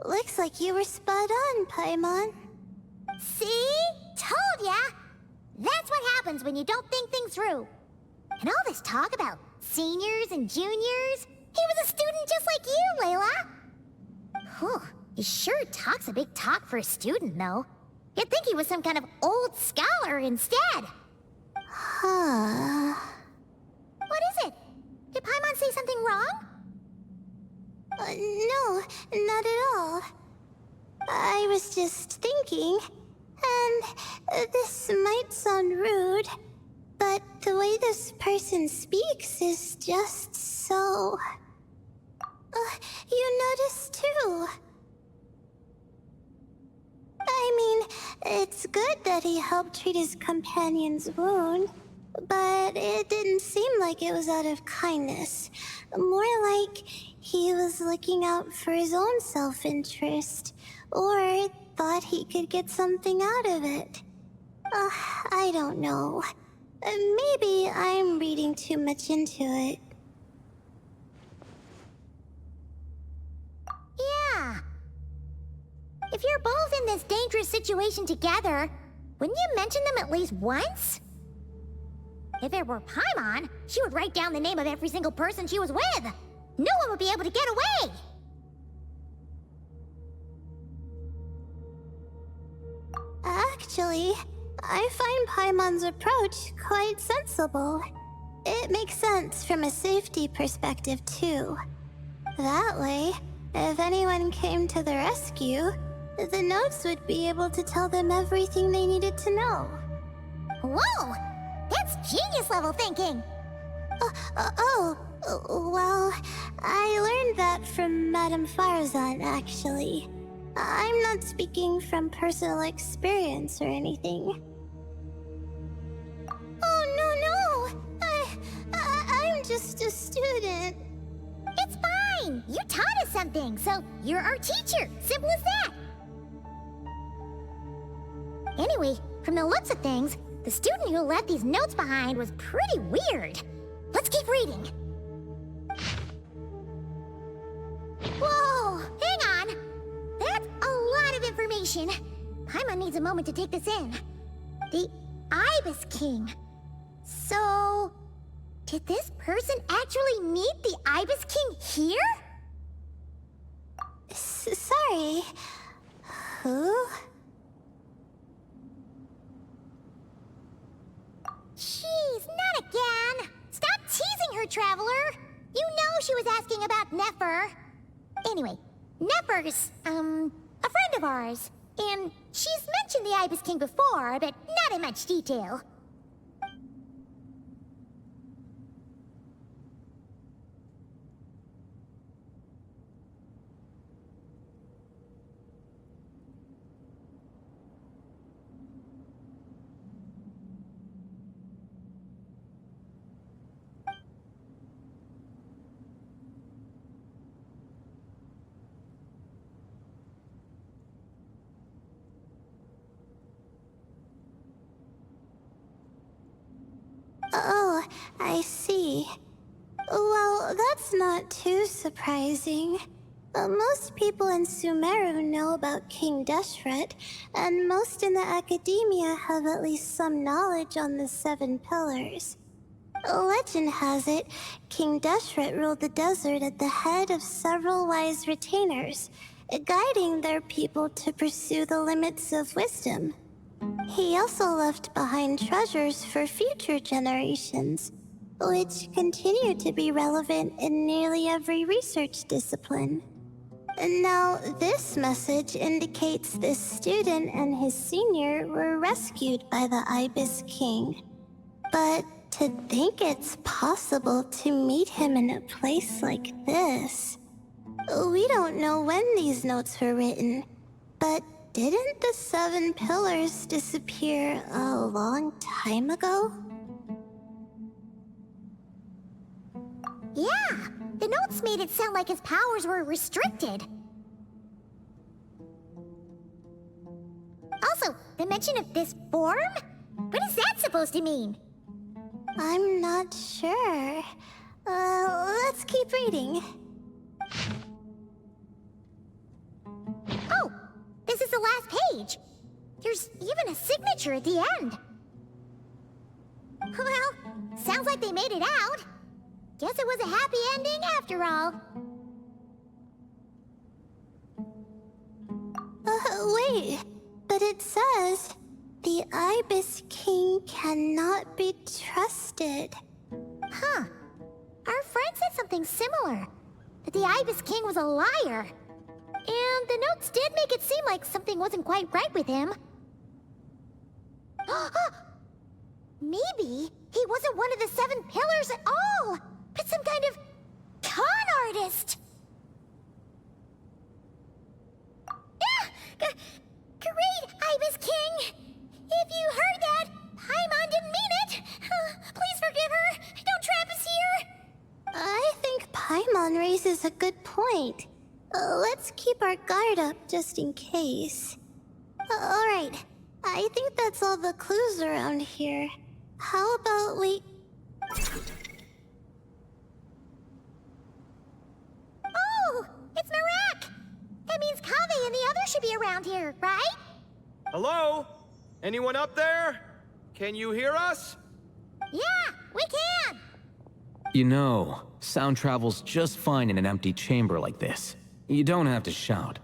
looks like you were spot on, Paimon. See? Told ya! That's what happens when you don't think things through. And all this talk about seniors and juniors, he was a student just like you, Layla. Whew, he sure talks a big talk for a student, though. You'd think he was some kind of old scholar instead. Huh. What is it? Did Paimon say something wrong? No, not at all. I was just thinking, and this might sound rude, but the way this person speaks is just so... you notice too. I mean, it's good that he helped treat his companion's wound, but it didn't seem like it was out of kindness. More like he was looking out for his own self-interest, or thought he could get something out of it. I don't know. Maybe I'm reading too much into it. Yeah. If you're both in this dangerous situation together, wouldn't you mention them at least once? If it were Paimon, she would write down the name of every single person she was with. no one would be able to get away! Actually, I find Paimon's approach quite sensible. It makes sense from a safety perspective, too. That way, if anyone came to the rescue, the notes would be able to tell them everything they needed to know. Whoa! That's genius-level thinking! Well, I learned that from Madame Farazan, actually. I'm not speaking from personal experience or anything. Oh, no! I'm just a student. It's fine! You taught us something, so you're our teacher. Simple as that. Anyway, from the looks of things, the student who left these notes behind was pretty weird. Let's keep reading. Whoa! Hang on! That's a lot of information. Paimon needs a moment to take this in. The Ibis King. So, did this person actually meet the Ibis King here? Sorry. Who? Jeez, not again! Stop teasing her, Traveler! You know she was asking about Nefer. Anyway, Nefer's, a friend of ours. And she's mentioned the Ibis King before, but not in much detail. Oh, I see. Well, that's not too surprising. Most people in Sumeru know about King Deshret, and most in the academia have at least some knowledge on the 7 pillars. Legend has it, King Deshret ruled the desert at the head of several wise retainers, guiding their people to pursue the limits of wisdom. He also left behind treasures for future generations, which continue to be relevant in nearly every research discipline. Now, this message indicates this student and his senior were rescued by the Ibis King. But to think it's possible to meet him in a place like this... We don't know when these notes were written, but didn't the 7 pillars disappear a long time ago? Yeah, the notes made it sound like his powers were restricted. Also, the mention of this form? What is that supposed to mean? I'm not sure. Let's keep reading. Oh, this is the last page. There's even a signature at the end. Well, sounds like they made it out. Guess it was a happy ending after all. Wait, but it says, the Ibis King cannot be trusted. Huh. Our friend said something similar, that the Ibis King was a liar. And the notes did make it seem like something wasn't quite right with him. Maybe he wasn't one of the 7 pillars at all, but some kind of con artist. Great, Ibis King! If you heard that, Paimon didn't mean it! Please forgive her! Don't trap us here! I think Paimon raises a good point. Let's keep our guard up just in case. Alright, I think that's all the clues around here. How about we... Oh! It's Marak! That means Kaveh and the others should be around here, right? Hello? Anyone up there? Can you hear us? Yeah, we can! You know, sound travels just fine in an empty chamber like this. You don't have to shout.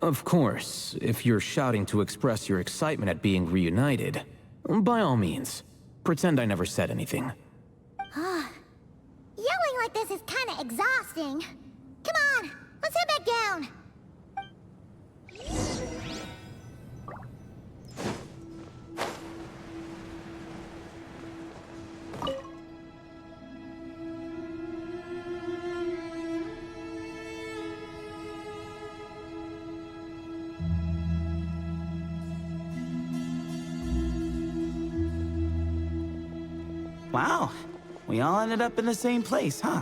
Of course, if you're shouting to express your excitement at being reunited, by all means, pretend I never said anything. Yelling like this is kinda exhausting. Come on, let's head back down. Wow, we all ended up in the same place, huh?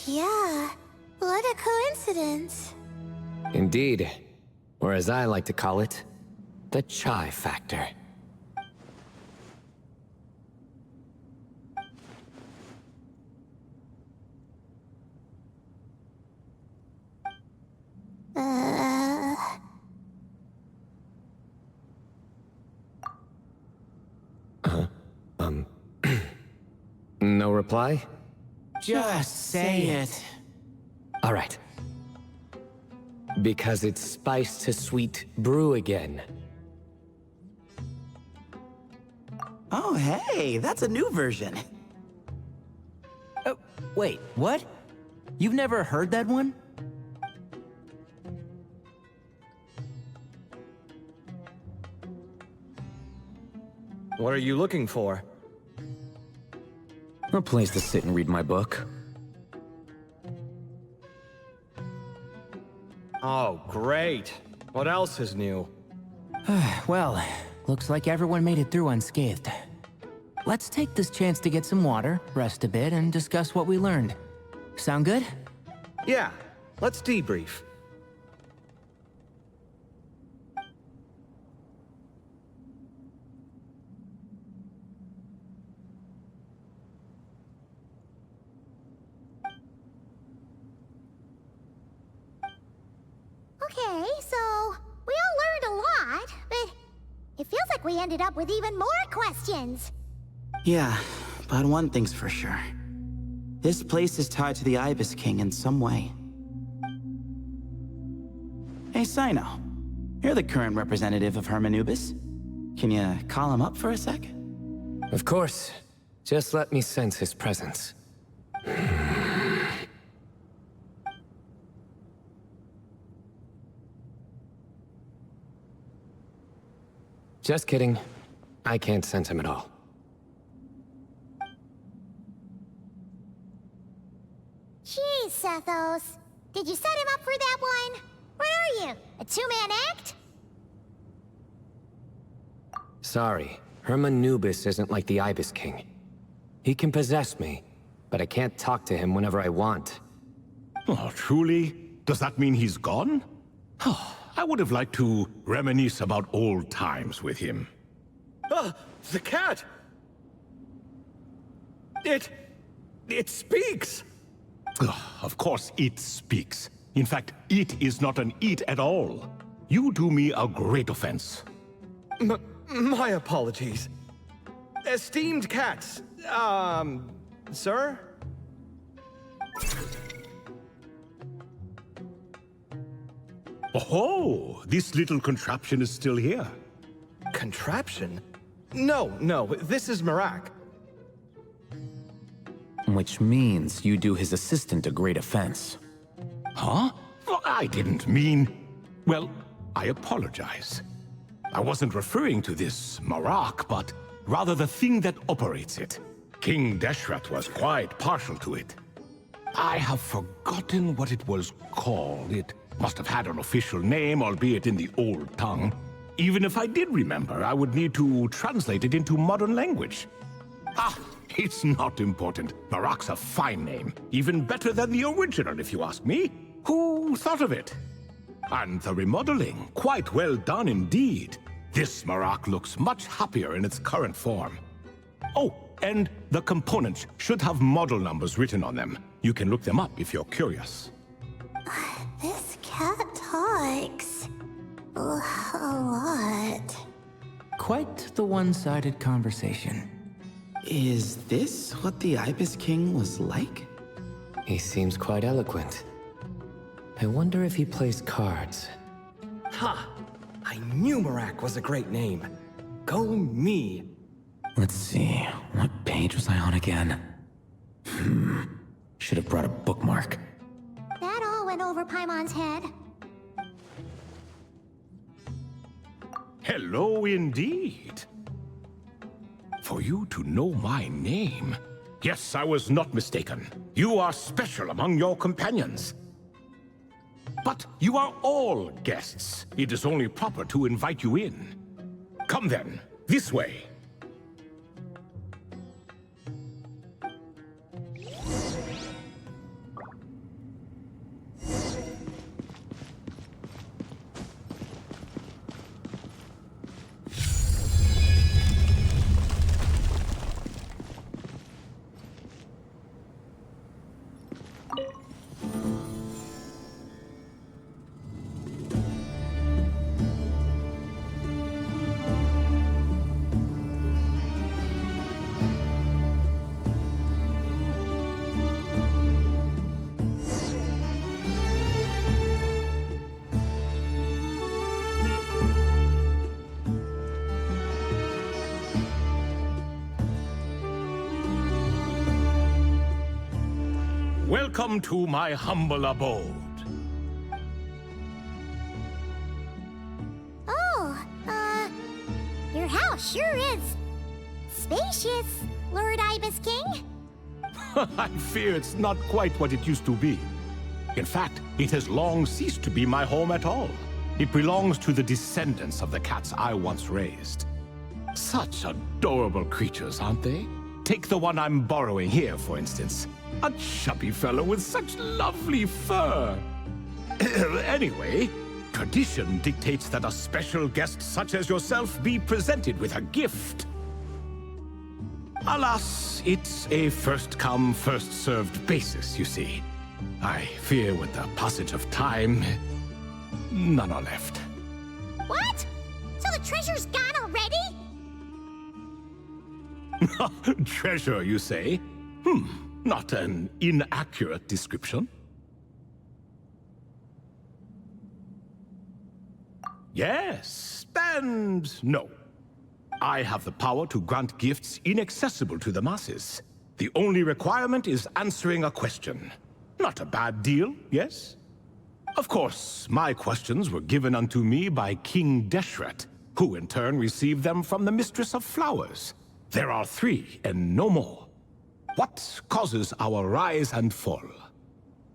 Yeah, what a coincidence. Indeed. Or as I like to call it, the chai factor. No reply? Just say it. All right. Because it's spice to sweet brew again. Oh, hey, that's a new version. Oh, wait, what? You've never heard that one? What are you looking for? A place to sit and read my book. Oh, great. What else is new? Well, looks like everyone made it through unscathed. Let's take this chance to get some water, rest a bit, and discuss what we learned. Sound good? Yeah, let's debrief. Okay, so we all learned a lot, but it feels like we ended up with even more questions. Yeah, but one thing's for sure. This place is tied to the Ibis King in some way. Hey, Sino. You're the current representative of Hermanubis. Can you call him up for a sec? Of course. Just let me sense his presence. Just kidding. I can't sense him at all. Jeez, Sethos. Did you set him up for that one? What are you, a two-man act? Sorry, Hermanubis isn't like the Ibis King. He can possess me, but I can't talk to him whenever I want. Oh, truly? Does that mean he's gone? Oh, I would have liked to reminisce about old times with him. Ah, the cat! It speaks! Ugh, of course it speaks. In fact, it is not an it at all. You do me a great offense. My apologies. Esteemed cats, sir? Oh, this little contraption is still here. Contraption? No, this is Marak. Which means you do his assistant a great offense. Huh? Well, I didn't mean... Well, I apologize. I wasn't referring to this Marak, but rather the thing that operates it. King Deshret was quite partial to it. I have forgotten what it was called. It must have had an official name, albeit in the old tongue. Even if I did remember, I would need to translate it into modern language. Ah, it's not important. Marak's a fine name. Even better than the original, if you ask me. Who thought of it? And the remodeling, quite well done indeed. This Marak looks much happier in its current form. Oh, and the components should have model numbers written on them. You can look them up if you're curious. This cat talks a lot. Quite the one-sided conversation. Is this what the Ibis King was like? He seems quite eloquent. I wonder if he plays cards. Ha! I knew Marak was a great name. Go me. Let's see, what page was I on again? Should have brought a bookmark. That all went over Paimon's head. Hello indeed. For you to know my name. Yes, I was not mistaken. You are special among your companions. But you are all guests. It is only proper to invite you in. Come then, this way. Welcome to my humble abode. Oh, your house sure is spacious, Lord Ibis King. I fear it's not quite what it used to be. In fact, it has long ceased to be my home at all. It belongs to the descendants of the cats I once raised. Such adorable creatures, aren't they? Take the one I'm borrowing here, for instance. A chubby fellow with such lovely fur. Anyway, tradition dictates that a special guest such as yourself be presented with a gift. Alas, it's a first-come, first-served basis, you see. I fear with the passage of time, none are left. What? So the treasure's gone already? Treasure, you say? Not an inaccurate description. Yes, and no. I have the power to grant gifts inaccessible to the masses. The only requirement is answering a question. Not a bad deal, yes? Of course, my questions were given unto me by King Deshret, who in turn received them from the Mistress of Flowers. There are 3 and no more. What causes our rise and fall?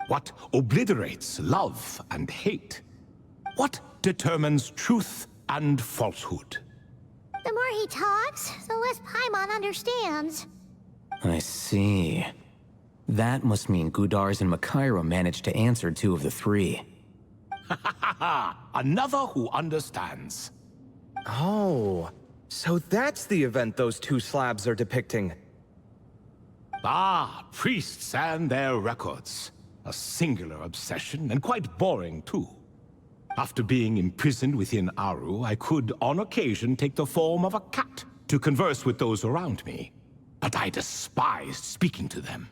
What obliterates love and hate? What determines truth and falsehood? The more he talks, the less Paimon understands. I see. That must mean Gudars and Makaira managed to answer 2 of the 3. Another who understands. Oh, so that's the event those 2 slabs are depicting. Ah, priests and their records. A singular obsession, and quite boring too. After being imprisoned within Aru, I could, on occasion, take the form of a cat to converse with those around me. But I despised speaking to them.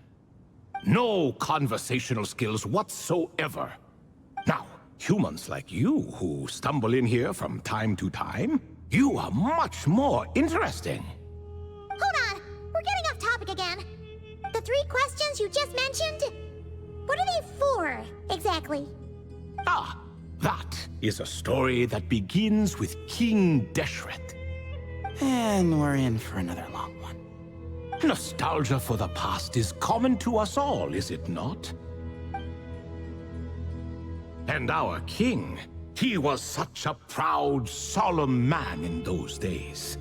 No conversational skills whatsoever. Now, humans like you who stumble in here from time to time, you are much more interesting. Hold on, we're getting off topic again. The 3 questions you just mentioned? What are they for, exactly? Ah, that is a story that begins with King Deshret. And we're in for another long one. Nostalgia for the past is common to us all, is it not? And our king, he was such a proud, solemn man in those days.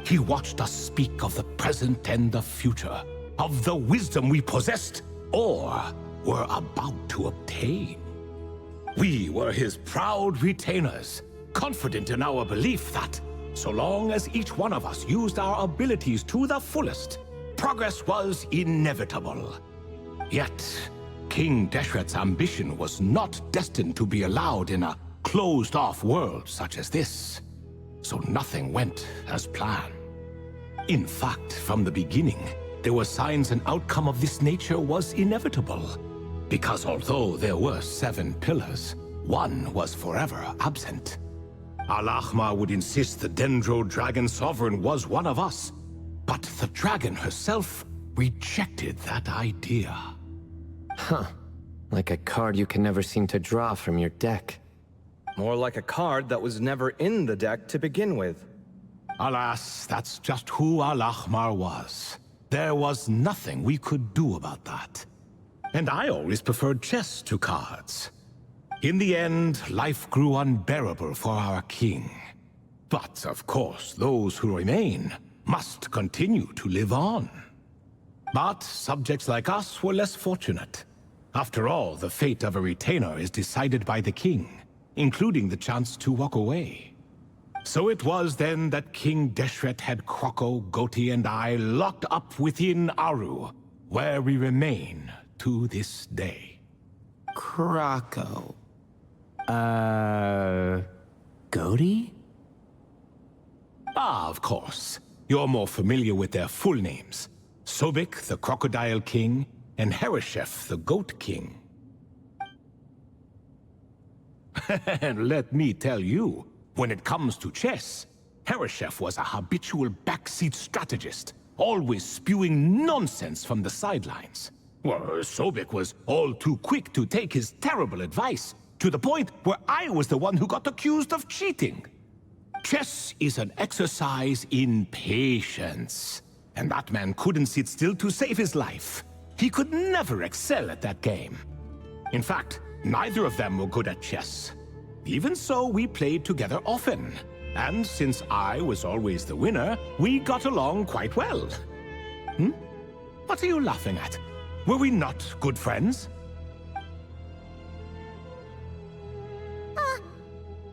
He watched us speak of the present and the future, of the wisdom we possessed or were about to obtain. We were his proud retainers, confident in our belief that, so long as each one of us used our abilities to the fullest, progress was inevitable. Yet, King Deshret's ambition was not destined to be allowed in a closed-off world such as this. So nothing went as planned. In fact, from the beginning, there were signs an outcome of this nature was inevitable. Because although there were 7 pillars, one was forever absent. Al-Ahmar would insist the Dendro Dragon Sovereign was one of us, but the dragon herself rejected that idea. Huh. Like a card you can never seem to draw from your deck. More like a card that was never in the deck to begin with. Alas, that's just who Al-Ahmar was. There was nothing we could do about that. And I always preferred chess to cards. In the end, life grew unbearable for our king. But, of course, those who remain must continue to live on. But subjects like us were less fortunate. After all, the fate of a retainer is decided by the king, including the chance to walk away. So it was then that King Deshret had Kroko, Goti, and I locked up within Aru, where we remain to this day. Krako. Goti? Ah, of course. You're more familiar with their full names. Sobek, the Crocodile King, and Hereshef, the Goat King. And let me tell you, when it comes to chess, Hereshef was a habitual backseat strategist, always spewing nonsense from the sidelines. Well, Sobek was all too quick to take his terrible advice, to the point where I was the one who got accused of cheating. Chess is an exercise in patience, and that man couldn't sit still to save his life. He could never excel at that game. In fact, neither of them were good at chess. Even so, we played together often. And since I was always the winner, we got along quite well. What are you laughing at? Were we not good friends?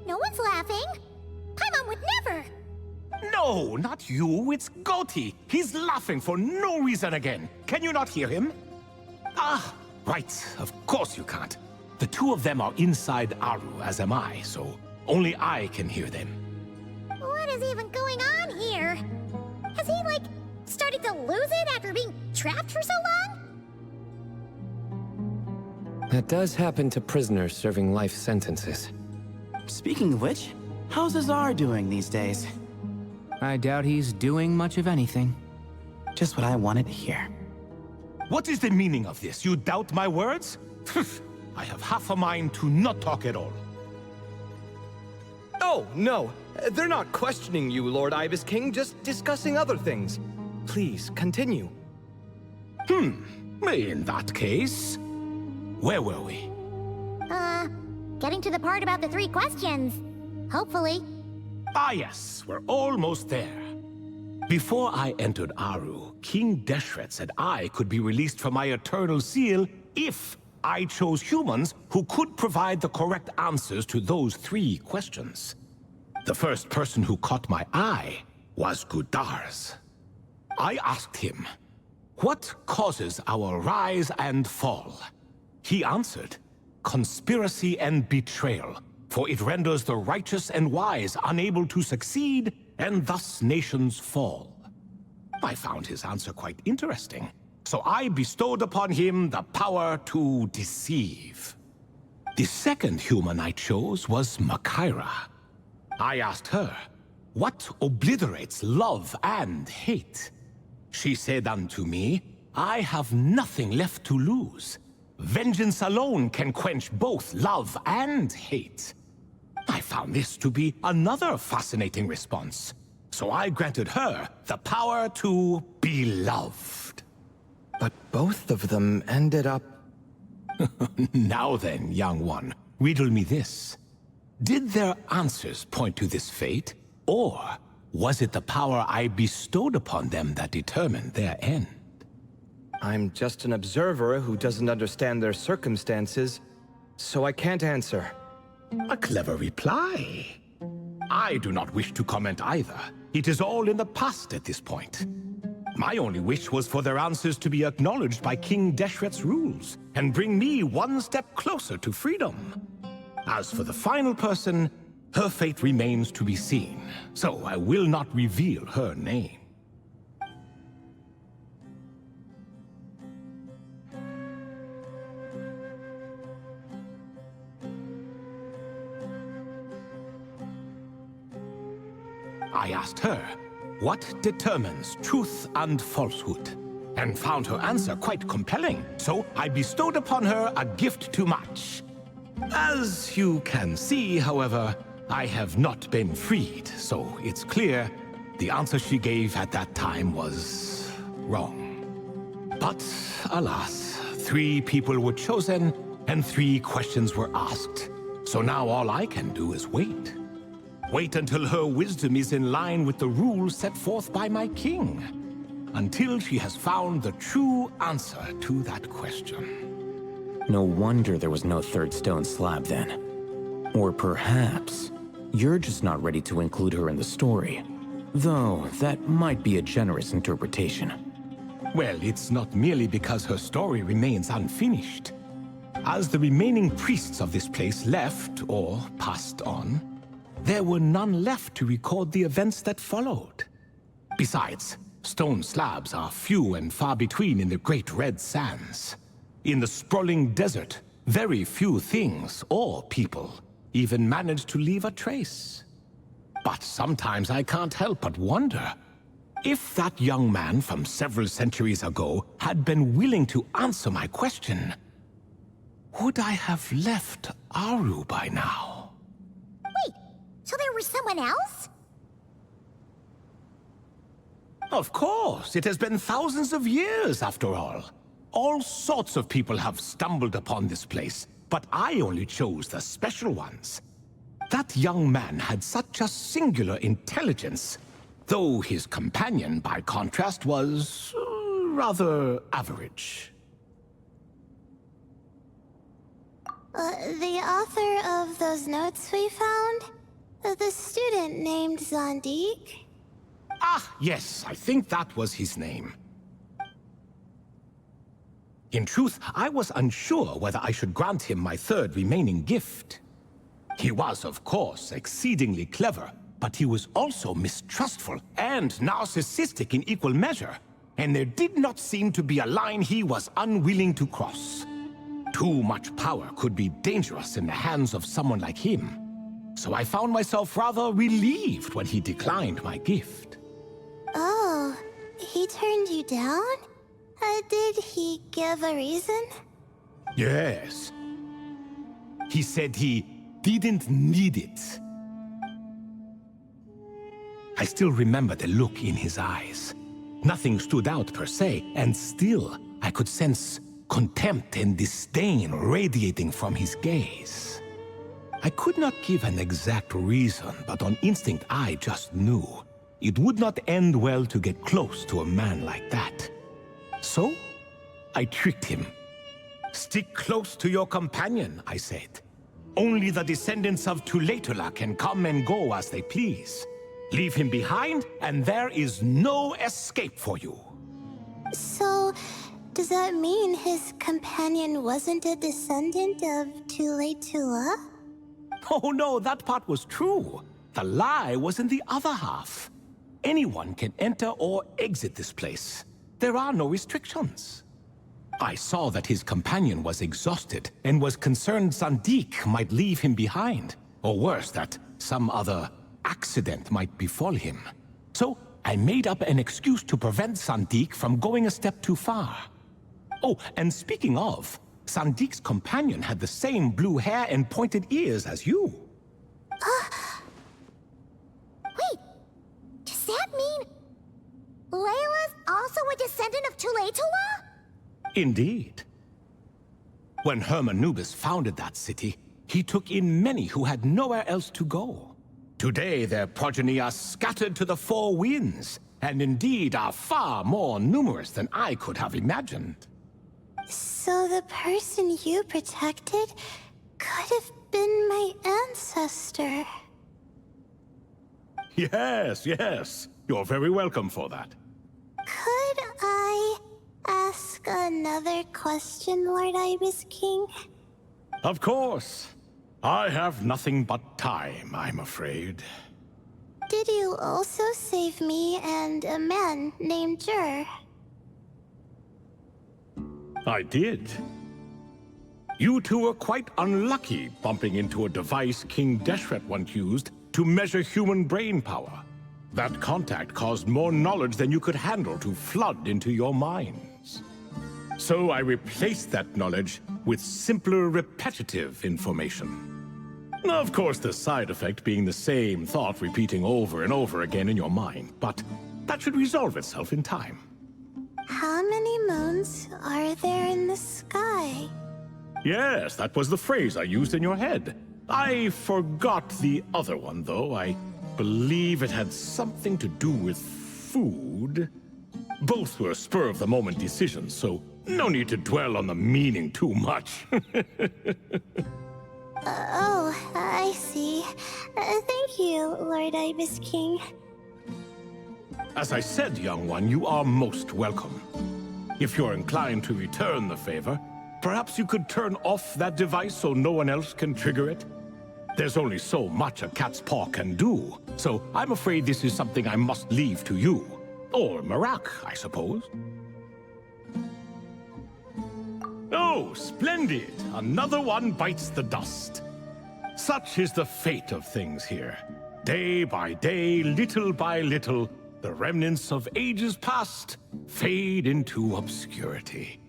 No one's laughing. Paimon would never. No, not you. It's Goti. He's laughing for no reason again. Can you not hear him? Ah, right. Of course you can't. The two of them are inside Aru, as am I, so only I can hear them. What is even going on here? Has he, like, started to lose it after being trapped for so long? That does happen to prisoners serving life sentences. Speaking of which, how's Azar doing these days? I doubt he's doing much of anything. Just what I wanted to hear. What is the meaning of this? You doubt my words? I have half a mind to not talk at all. Oh, no. They're not questioning you, Lord Ibis King, just discussing other things. Please, continue. In that case, where were we? Getting to the part about the 3 questions. Hopefully. Ah yes, we're almost there. Before I entered Aru, King Deshret said I could be released from my eternal seal if I chose humans who could provide the correct answers to those 3 questions. The first person who caught my eye was Gudars. I asked him, what causes our rise and fall? He answered, conspiracy and betrayal, for it renders the righteous and wise unable to succeed, and thus nations fall. I found his answer quite interesting, so I bestowed upon him the power to deceive. The second human I chose was Makaira. I asked her, what obliterates love and hate? She said unto me, I have nothing left to lose. Vengeance alone can quench both love and hate. I found this to be another fascinating response, so I granted her the power to be loved. But both of them ended up... Now then, young one, riddle me this. Did their answers point to this fate, or was it the power I bestowed upon them that determined their end? I'm just an observer who doesn't understand their circumstances, so I can't answer. A clever reply. I do not wish to comment either. It is all in the past at this point. My only wish was for their answers to be acknowledged by King Deshret's rules, and bring me one step closer to freedom. As for the final person, her fate remains to be seen, so I will not reveal her name. I asked her, what determines truth and falsehood? And found her answer quite compelling, so I bestowed upon her a gift to match. As you can see, however, I have not been freed, so it's clear the answer she gave at that time was wrong. But alas, 3 people were chosen and 3 questions were asked. So now all I can do is wait. Wait until her wisdom is in line with the rules set forth by my king. Until she has found the true answer to that question. No wonder there was no third stone slab then. Or perhaps you're just not ready to include her in the story. Though that might be a generous interpretation. Well, it's not merely because her story remains unfinished. As the remaining priests of this place left or passed on, there were none left to record the events that followed. Besides, stone slabs are few and far between in the Great Red Sands. In the sprawling desert, very few things or people even manage to leave a trace. But sometimes I can't help but wonder, if that young man from several centuries ago had been willing to answer my question, would I have left Aru by now? Wait, so there was someone else? Of course, it has been thousands of years after all. All sorts of people have stumbled upon this place, but I only chose the special ones. That young man had such a singular intelligence, though his companion, by contrast, was rather average. The author of those notes we found? The student named Zandik? Ah, yes, I think that was his name. In truth, I was unsure whether I should grant him my third remaining gift. He was, of course, exceedingly clever, but he was also mistrustful and narcissistic in equal measure, and there did not seem to be a line he was unwilling to cross. Too much power could be dangerous in the hands of someone like him, so I found myself rather relieved when he declined my gift. Oh, he turned you down? Did he give a reason? Yes. He said he didn't need it. I still remember the look in his eyes. Nothing stood out per se, and still I could sense contempt and disdain radiating from his gaze. I could not give an exact reason, but on instinct I just knew it would not end well to get close to a man like that. So, I tricked him. Stick close to your companion, I said. Only the descendants of Tuletula can come and go as they please. Leave him behind, and there is no escape for you. So, does that mean his companion wasn't a descendant of Tuletula? Oh no, that part was true. The lie was in the other half. Anyone can enter or exit this place. There are no restrictions. I saw that his companion was exhausted and was concerned Zandik might leave him behind, or worse, that some other accident might befall him. So I made up an excuse to prevent Zandik from going a step too far. Oh, and speaking of, Sandik's companion had the same blue hair and pointed ears as you. Wait, does that mean Layla's also a descendant of Tuletula? Indeed. When Hermanubis founded that city, he took in many who had nowhere else to go. Today, their progeny are scattered to the 4 winds, and indeed are far more numerous than I could have imagined. So the person you protected could have been my ancestor. Yes, yes. You're very welcome for that. Could I ask another question, Lord Ibis King? Of course. I have nothing but time, I'm afraid. Did you also save me and a man named Jur? I did. You two were quite unlucky bumping into a device King Deshret once used to measure human brain power. That contact caused more knowledge than you could handle to flood into your minds. So I replaced that knowledge with simpler, repetitive information. Of course, the side effect being the same thought repeating over and over again in your mind, but that should resolve itself in time. How many moons are there in the sky? Yes, that was the phrase I used in your head. I forgot the other one, though. I believe it had something to do with food. Both were spur-of-the-moment decisions, so no need to dwell on the meaning too much. Oh, I see. Thank you, Lord Ibis King. As I said, young one, you are most welcome. If you're inclined to return the favor, perhaps you could turn off that device so no one else can trigger it? There's only so much a cat's paw can do, so I'm afraid this is something I must leave to you. Or Marak, I suppose. Oh, splendid! Another one bites the dust. Such is the fate of things here. Day by day, little by little, the remnants of ages past fade into obscurity.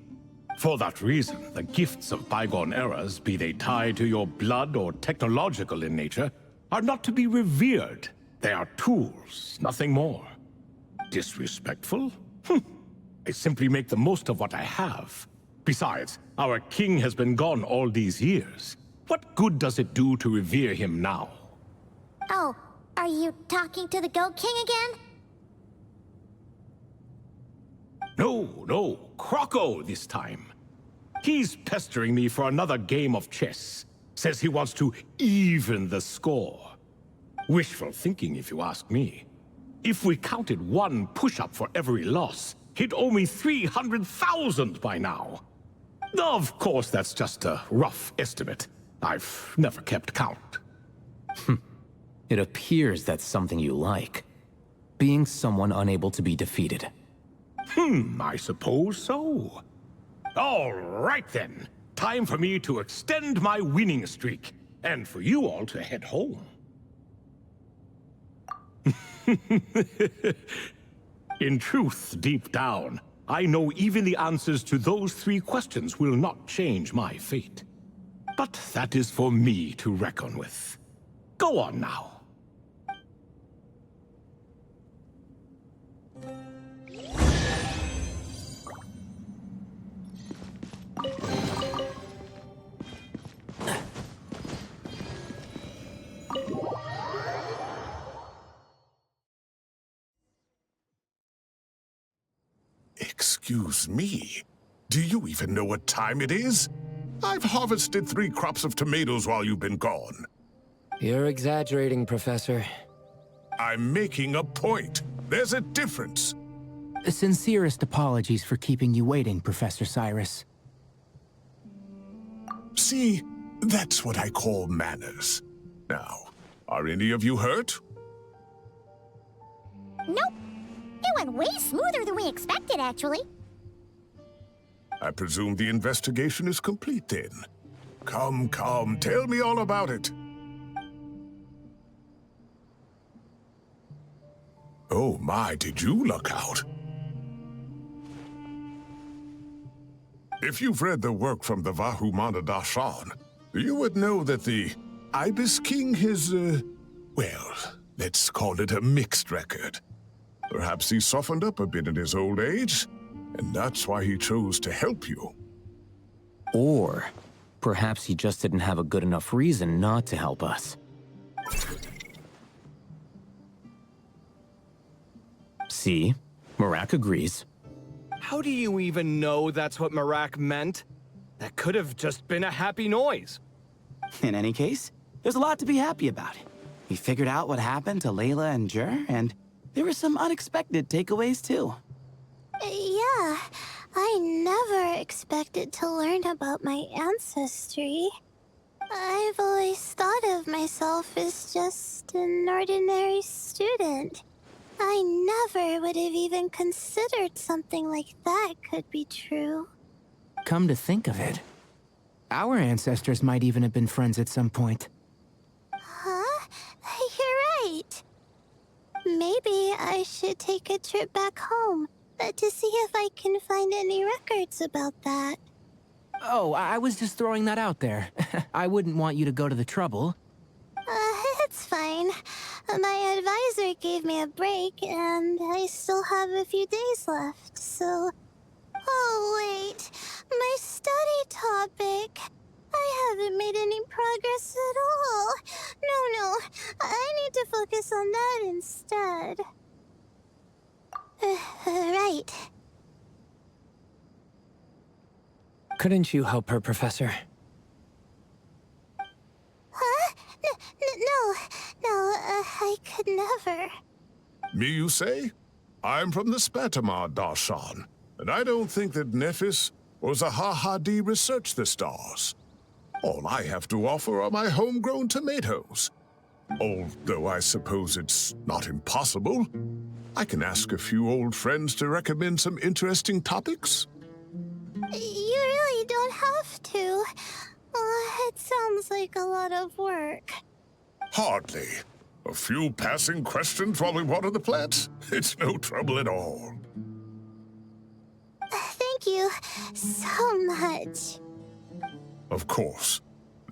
For that reason, the gifts of bygone eras, be they tied to your blood or technological in nature, are not to be revered. They are tools, nothing more. Disrespectful? I simply make the most of what I have. Besides, our king has been gone all these years. What good does it do to revere him now? Oh, are you talking to the Goat King again? No, Croco this time. He's pestering me for another game of chess. Says he wants to even the score. Wishful thinking, if you ask me. If we counted one push-up for every loss, he'd owe me 300,000 by now. Of course, that's just a rough estimate. I've never kept count. It appears that's something you like. Being someone unable to be defeated. I suppose so. All right then. Time for me to extend my winning streak, and for you all to head home. In truth, deep down, I know even the answers to those 3 questions will not change my fate. But that is for me to reckon with. Go on now. Excuse me. Do you even know what time it is? I've harvested 3 crops of tomatoes while you've been gone. You're exaggerating, Professor. I'm making a point. There's a difference. Sincerest apologies for keeping you waiting, Professor Cyrus. See, that's what I call manners. Now, are any of you hurt? Nope. It went way smoother than we expected, actually. I presume the investigation is complete then. Come, tell me all about it. Oh my, did you luck out? If you've read the work from the Vahumana Dashan, you would know that the Ibis King has, well, let's call it a mixed record. Perhaps he softened up a bit in his old age, and that's why he chose to help you. Or perhaps he just didn't have a good enough reason not to help us. See? Marak agrees. How do you even know that's what Marak meant? That could have just been a happy noise. In any case, there's a lot to be happy about. We figured out what happened to Layla and Jer, and there were some unexpected takeaways too. Yeah, I never expected to learn about my ancestry. I've always thought of myself as just an ordinary student. I never would have even considered something like that could be true. Come to think of it, our ancestors might even have been friends at some point. Huh? You're right. Maybe I should take a trip back home to see if I can find any records about that. Oh, I was just throwing that out there. I wouldn't want you to go to the trouble. It's fine. My advisor gave me a break, and I still have a few days left, so... Oh, wait. My study topic. I haven't made any progress at all. No. I need to focus on that instead. Right. Couldn't you help her, Professor? Huh? No, I could never. Me, you say? I'm from the Spatamar, Darshan, and I don't think that Nephis or Zahahadi researched the stars. All I have to offer are my homegrown tomatoes. Although I suppose it's not impossible. I can ask a few old friends to recommend some interesting topics. You really don't have to. It sounds like a lot of work. Hardly. A few passing questions while we water the plants? It's no trouble at all. Thank you so much. Of course.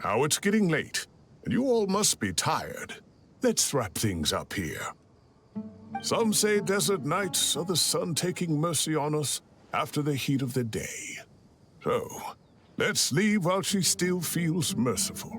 Now it's getting late, and you all must be tired. Let's wrap things up here. Some say desert nights are the sun taking mercy on us after the heat of the day. So, let's leave while she still feels merciful.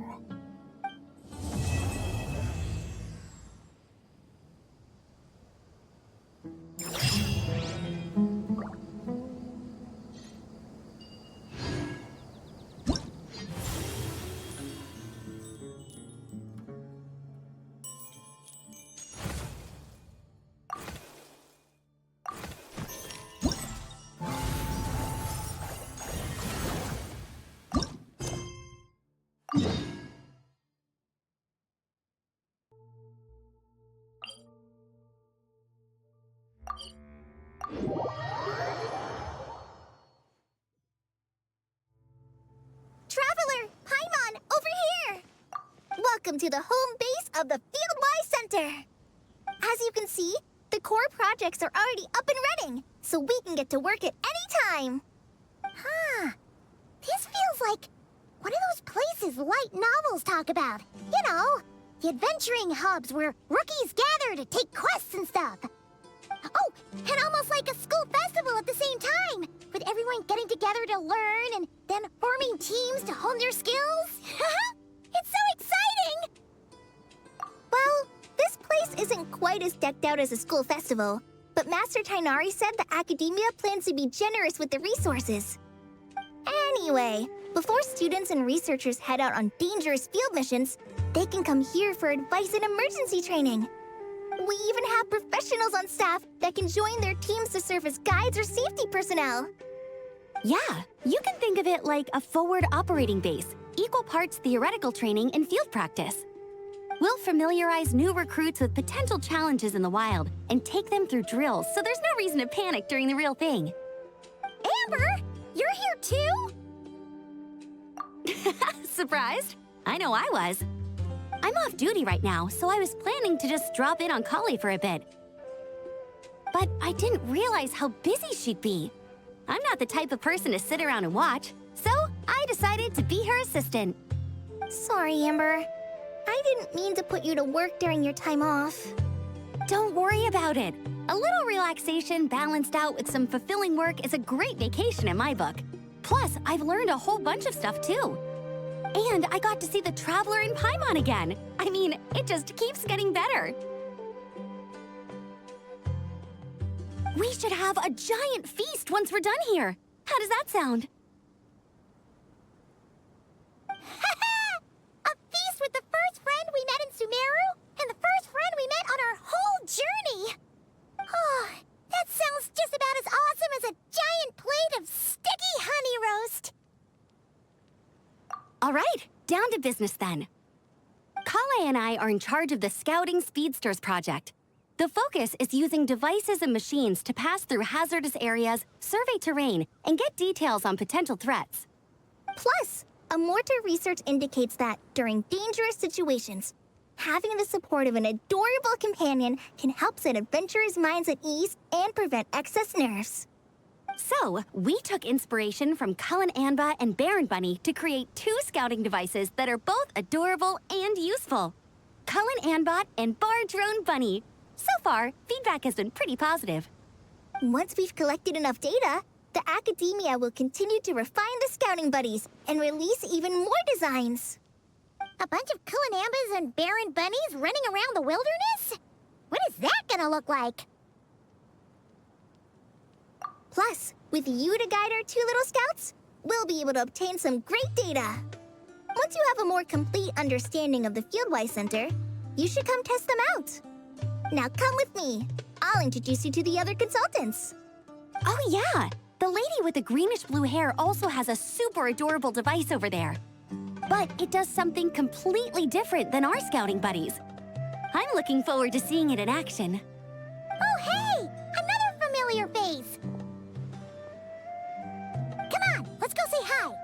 Traveler, Paimon, over here! Welcome to the home base of the Field-wise Center. As you can see, the core projects are already up and running, so we can get to work at any time. Huh. This feels like one of those places light novels talk about. You know, the adventuring hubs where rookies gather to take quests and stuff. Oh, and almost like a school festival at the same time, with everyone getting together to learn and then forming teams to hone their skills. It's so exciting! Well, this place isn't quite as decked out as a school festival, but Master Tainari said the academia plans to be generous with the resources. Anyway, before students and researchers head out on dangerous field missions, they can come here for advice and emergency training. We even have professionals on staff that can join their teams to serve as guides or safety personnel. Yeah, you can think of it like a forward operating base, equal parts theoretical training and field practice. We'll familiarize new recruits with potential challenges in the wild and take them through drills so there's no reason to panic during the real thing. Amber, you're here too? Surprised? I know I was. I'm off duty right now, so I was planning to just drop in on Kali for a bit. But I didn't realize how busy she'd be. I'm not the type of person to sit around and watch, so I decided to be her assistant. Sorry, Amber. I didn't mean to put you to work during your time off. Don't worry about it. A little relaxation balanced out with some fulfilling work is a great vacation in my book. Plus, I've learned a whole bunch of stuff too. And I got to see the Traveler in Paimon again. I mean, it just keeps getting better. We should have a giant feast once we're done here. How does that sound? A feast with the first friend we met in Sumeru and the first friend we met on our whole journey. Oh, that sounds just about as awesome as a giant plate of sticky honey roast. All right, down to business then. Kale and I are in charge of the Scouting Speedsters project. The focus is using devices and machines to pass through hazardous areas, survey terrain, and get details on potential threats. Plus, Amorta research indicates that during dangerous situations, Having the support of an adorable companion can help set adventurers' minds at ease and prevent excess nerves. So, we took inspiration from Cullen Anba and Baron Bunny to create 2 scouting devices that are both adorable and useful. Cullen Anbot and Bar Drone Bunny. So far, feedback has been pretty positive. Once we've collected enough data, the academia will continue to refine the scouting buddies and release even more designs. A bunch of Kulanambas and Baron Bunnies running around the wilderness? What is that gonna look like? Plus, with you to guide our 2 little scouts, we'll be able to obtain some great data. Once you have a more complete understanding of the Fieldwise Center, you should come test them out. Now come with me. I'll introduce you to the other consultants. Oh yeah, the lady with the greenish-blue hair also has a super adorable device over there. But it does something completely different than our scouting buddies. I'm looking forward to seeing it in action. Oh, hey! Another familiar face! Come on, let's go say hi!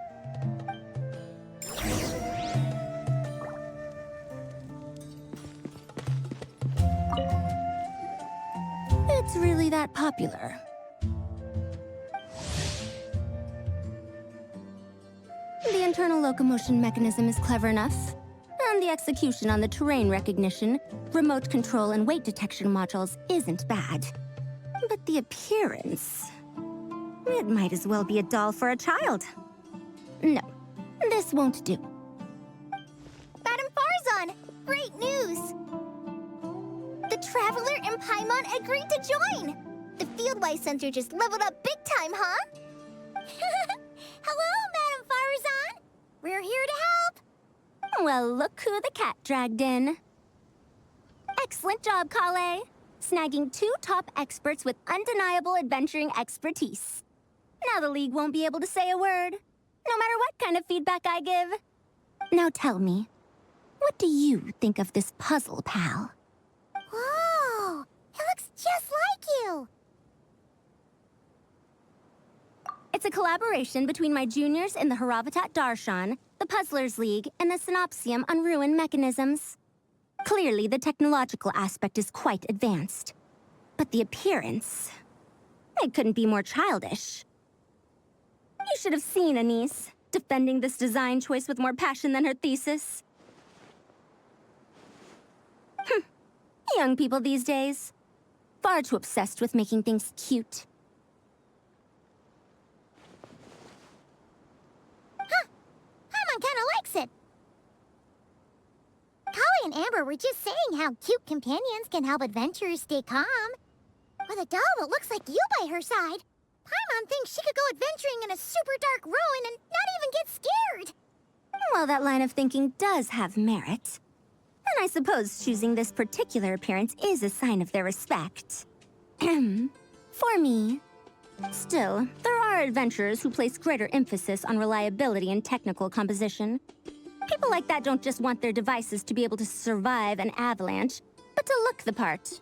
It's really that popular. The internal locomotion mechanism is clever enough, and the execution on the terrain recognition, remote control, and weight detection modules isn't bad. But the appearance... it might as well be a doll for a child. No, this won't do. Madame Farzan, great news! The Traveler and Paimon agreed to join! The Fieldwise Center just leveled up big time, huh? Hello, Madame Farzan! We're here to help! Well, look who the cat dragged in. Excellent job, Kale. Snagging 2 top experts with undeniable adventuring expertise. Now the League won't be able to say a word, no matter what kind of feedback I give. Now tell me, what do you think of this puzzle, pal? Whoa! It looks just like you! It's a collaboration between my juniors in the Haravatat Darshan, the Puzzlers League, and the Synopsium on Ruin Mechanisms. Clearly, the technological aspect is quite advanced. But the appearance... it couldn't be more childish. You should have seen Anise, defending this design choice with more passion than her thesis. Young people these days. Far too obsessed with making things cute. Paimon kinda likes it. Kali and Amber were just saying how cute companions can help adventurers stay calm. With a doll that looks like you by her side, Paimon thinks she could go adventuring in a super dark ruin and not even get scared. Well, that line of thinking does have merit. And I suppose choosing this particular appearance is a sign of their respect. For me. Still, there are adventurers who place greater emphasis on reliability and technical composition. People like that don't just want their devices to be able to survive an avalanche, but to look the part.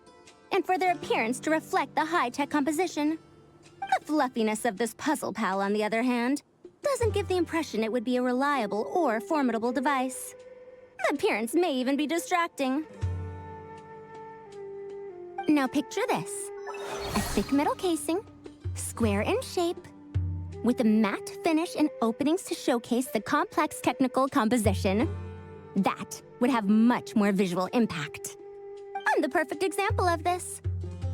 And for their appearance to reflect the high-tech composition. The fluffiness of this puzzle pal, on the other hand, doesn't give the impression it would be a reliable or formidable device. The appearance may even be distracting. Now picture this. A thick metal casing, square in shape, with a matte finish and openings to showcase the complex technical composition. That would have much more visual impact. I'm the perfect example of this.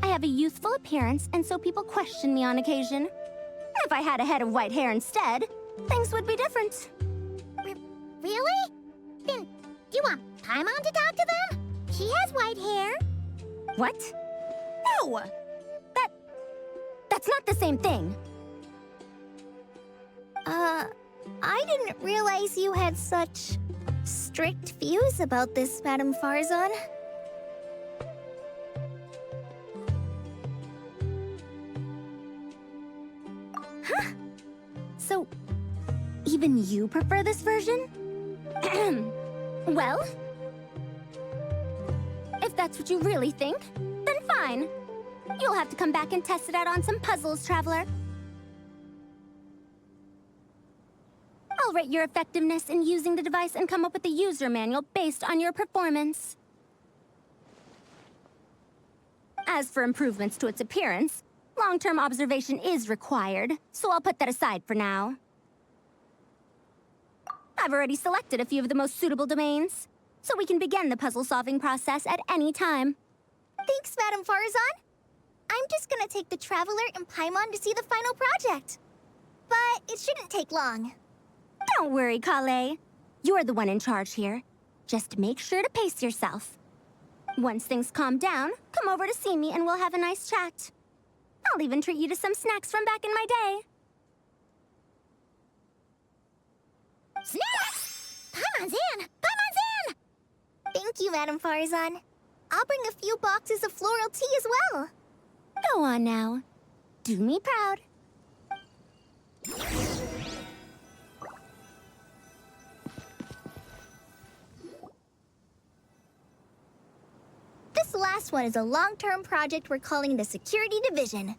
I have a youthful appearance, and so people question me on occasion. If I had a head of white hair instead, things would be different. Really? Then, do you want Paimon to talk to them? She has white hair. What? No! That's not the same thing. I didn't realize you had such strict views about this, Madame Farzan. Huh? So, even you prefer this version? Well, if that's what you really think, then fine. You'll have to come back and test it out on some puzzles, Traveler. I'll rate your effectiveness in using the device and come up with a user manual based on your performance. As for improvements to its appearance, long-term observation is required, so I'll put that aside for now. I've already selected a few of the most suitable domains, so we can begin the puzzle-solving process at any time. Thanks, Madame Farazan. I'm just gonna take the Traveler and Paimon to see the final project. But it shouldn't take long. Don't worry, Kale. You're the one in charge here. Just make sure to pace yourself. Once things calm down, come over to see me and we'll have a nice chat. I'll even treat you to some snacks from back in my day. Snacks! Paimon's in! Paimon's in! Thank you, Madame Farazan. I'll bring a few boxes of floral tea as well. Go on now. Do me proud. This last one is a long-term project we're calling the Security Division.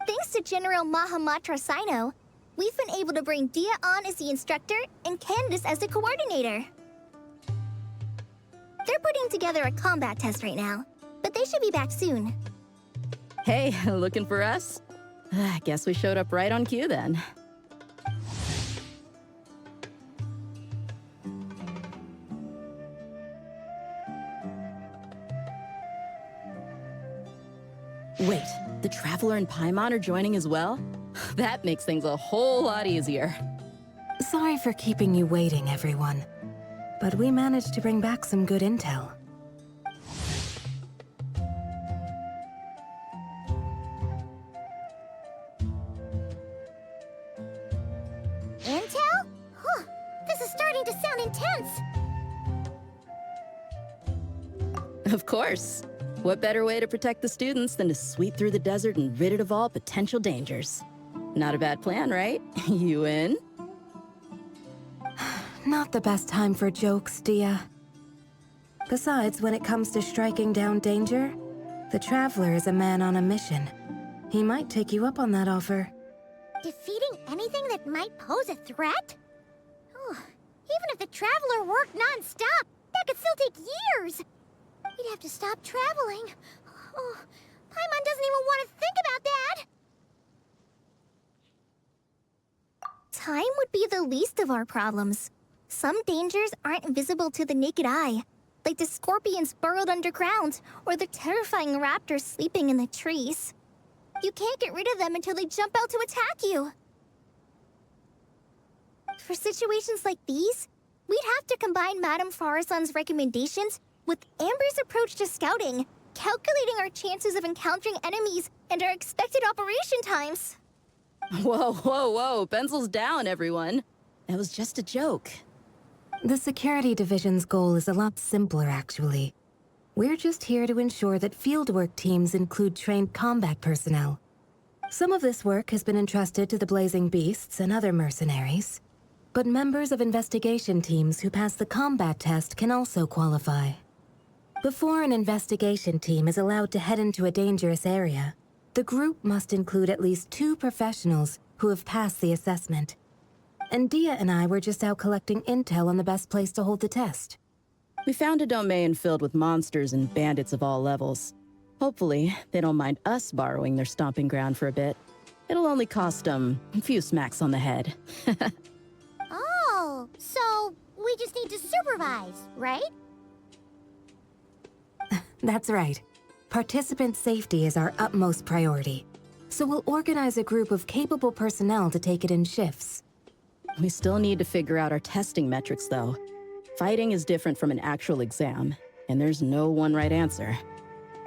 Thanks to General Mahamatra Sino, we've been able to bring Dia on as the instructor and Candace as the coordinator. They're putting together a combat test right now, but they should be back soon. Hey, looking for us? I guess we showed up right on cue then. Wait, the Traveler and Paimon are joining as well? That makes things a whole lot easier. Sorry for keeping you waiting, everyone. But we managed to bring back some good intel. Intel? Huh, this is starting to sound intense. Of course. What better way to protect the students than to sweep through the desert and rid it of all potential dangers? Not a bad plan, right? You in? Not the best time for jokes, Dia. Besides, when it comes to striking down danger, the Traveler is a man on a mission. He might take you up on that offer. Defeating anything that might pose a threat? Oh, even if the Traveler worked non-stop, that could still take years. We'd have to stop traveling. Oh, Paimon doesn't even want to think about that. Time would be the least of our problems. Some dangers aren't visible to the naked eye, like the scorpions burrowed underground or the terrifying raptors sleeping in the trees. You can't get rid of them until they jump out to attack you. For situations like these, we'd have to combine Madame Farazan's recommendations with Amber's approach to scouting, calculating our chances of encountering enemies and our expected operation times. Whoa, whoa, whoa. Pencils down, everyone. That was just a joke. The Security Division's goal is a lot simpler, actually. We're just here to ensure that fieldwork teams include trained combat personnel. Some of this work has been entrusted to the Blazing Beasts and other mercenaries, but members of investigation teams who pass the combat test can also qualify. Before an investigation team is allowed to head into a dangerous area, the group must include at least 2 professionals who have passed the assessment. And Dia and I were just out collecting intel on the best place to hold the test. We found a domain filled with monsters and bandits of all levels. Hopefully, they don't mind us borrowing their stomping ground for a bit. It'll only cost them a few smacks on the head. Oh, so we just need to supervise, right? That's right. Participant safety is our utmost priority. So we'll organize a group of capable personnel to take it in shifts. We still need to figure out our testing metrics, though. Fighting is different from an actual exam, and there's no one right answer.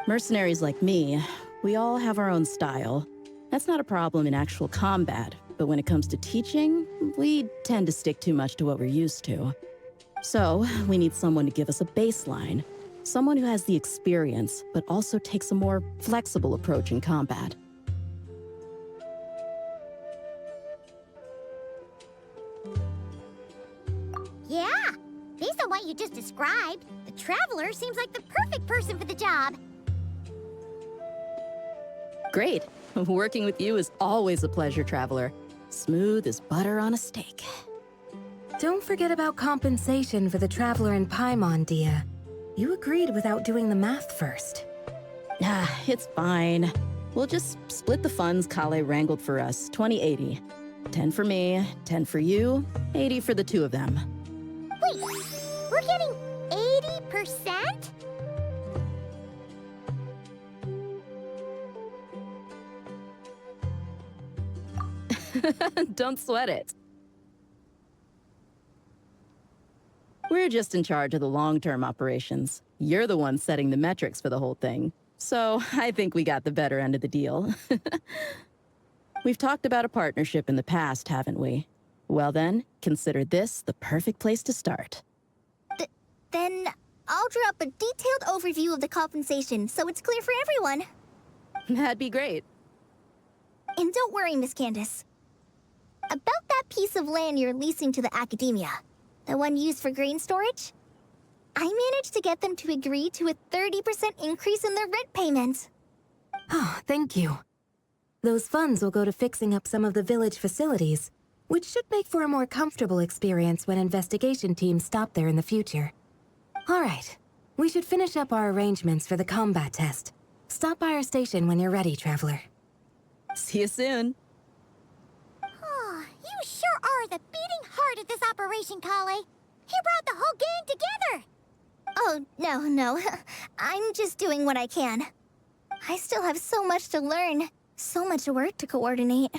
Mercenaries like me, we all have our own style. That's not a problem in actual combat, but when it comes to teaching, we tend to stick too much to what we're used to. So, we need someone to give us a baseline. Someone who has the experience, but also takes a more flexible approach in combat. Yeah, based on what you just described, the Traveler seems like the perfect person for the job. Great. Working with you is always a pleasure, Traveler. Smooth as butter on a steak. Don't forget about compensation for the Traveler and Paimon, Dia. You agreed without doing the math first. It's fine. We'll just split the funds Kale wrangled for us, 20-80. 10 for me, 10 for you, 80 for the two of them. Wait, we're getting 80%? Don't sweat it. We're just in charge of the long-term operations. You're the one setting the metrics for the whole thing. So I think we got the better end of the deal. We've talked about a partnership in the past, haven't we? Well then, consider this the perfect place to start. Then I'll draw up a detailed overview of the compensation so it's clear for everyone. That'd be great. And don't worry, Miss Candace. About that piece of land you're leasing to the academia, the one used for grain storage, I managed to get them to agree to a 30% increase in their rent payment. Oh, thank you. Those funds will go to fixing up some of the village facilities, which should make for a more comfortable experience when investigation teams stop there in the future. All right, we should finish up our arrangements for the combat test. Stop by our station when you're ready, Traveler. See you soon. Oh, you sure are the beating heart of this operation, Kale. You brought the whole gang together. Oh, no. I'm just doing what I can. I still have so much to learn, so much work to coordinate.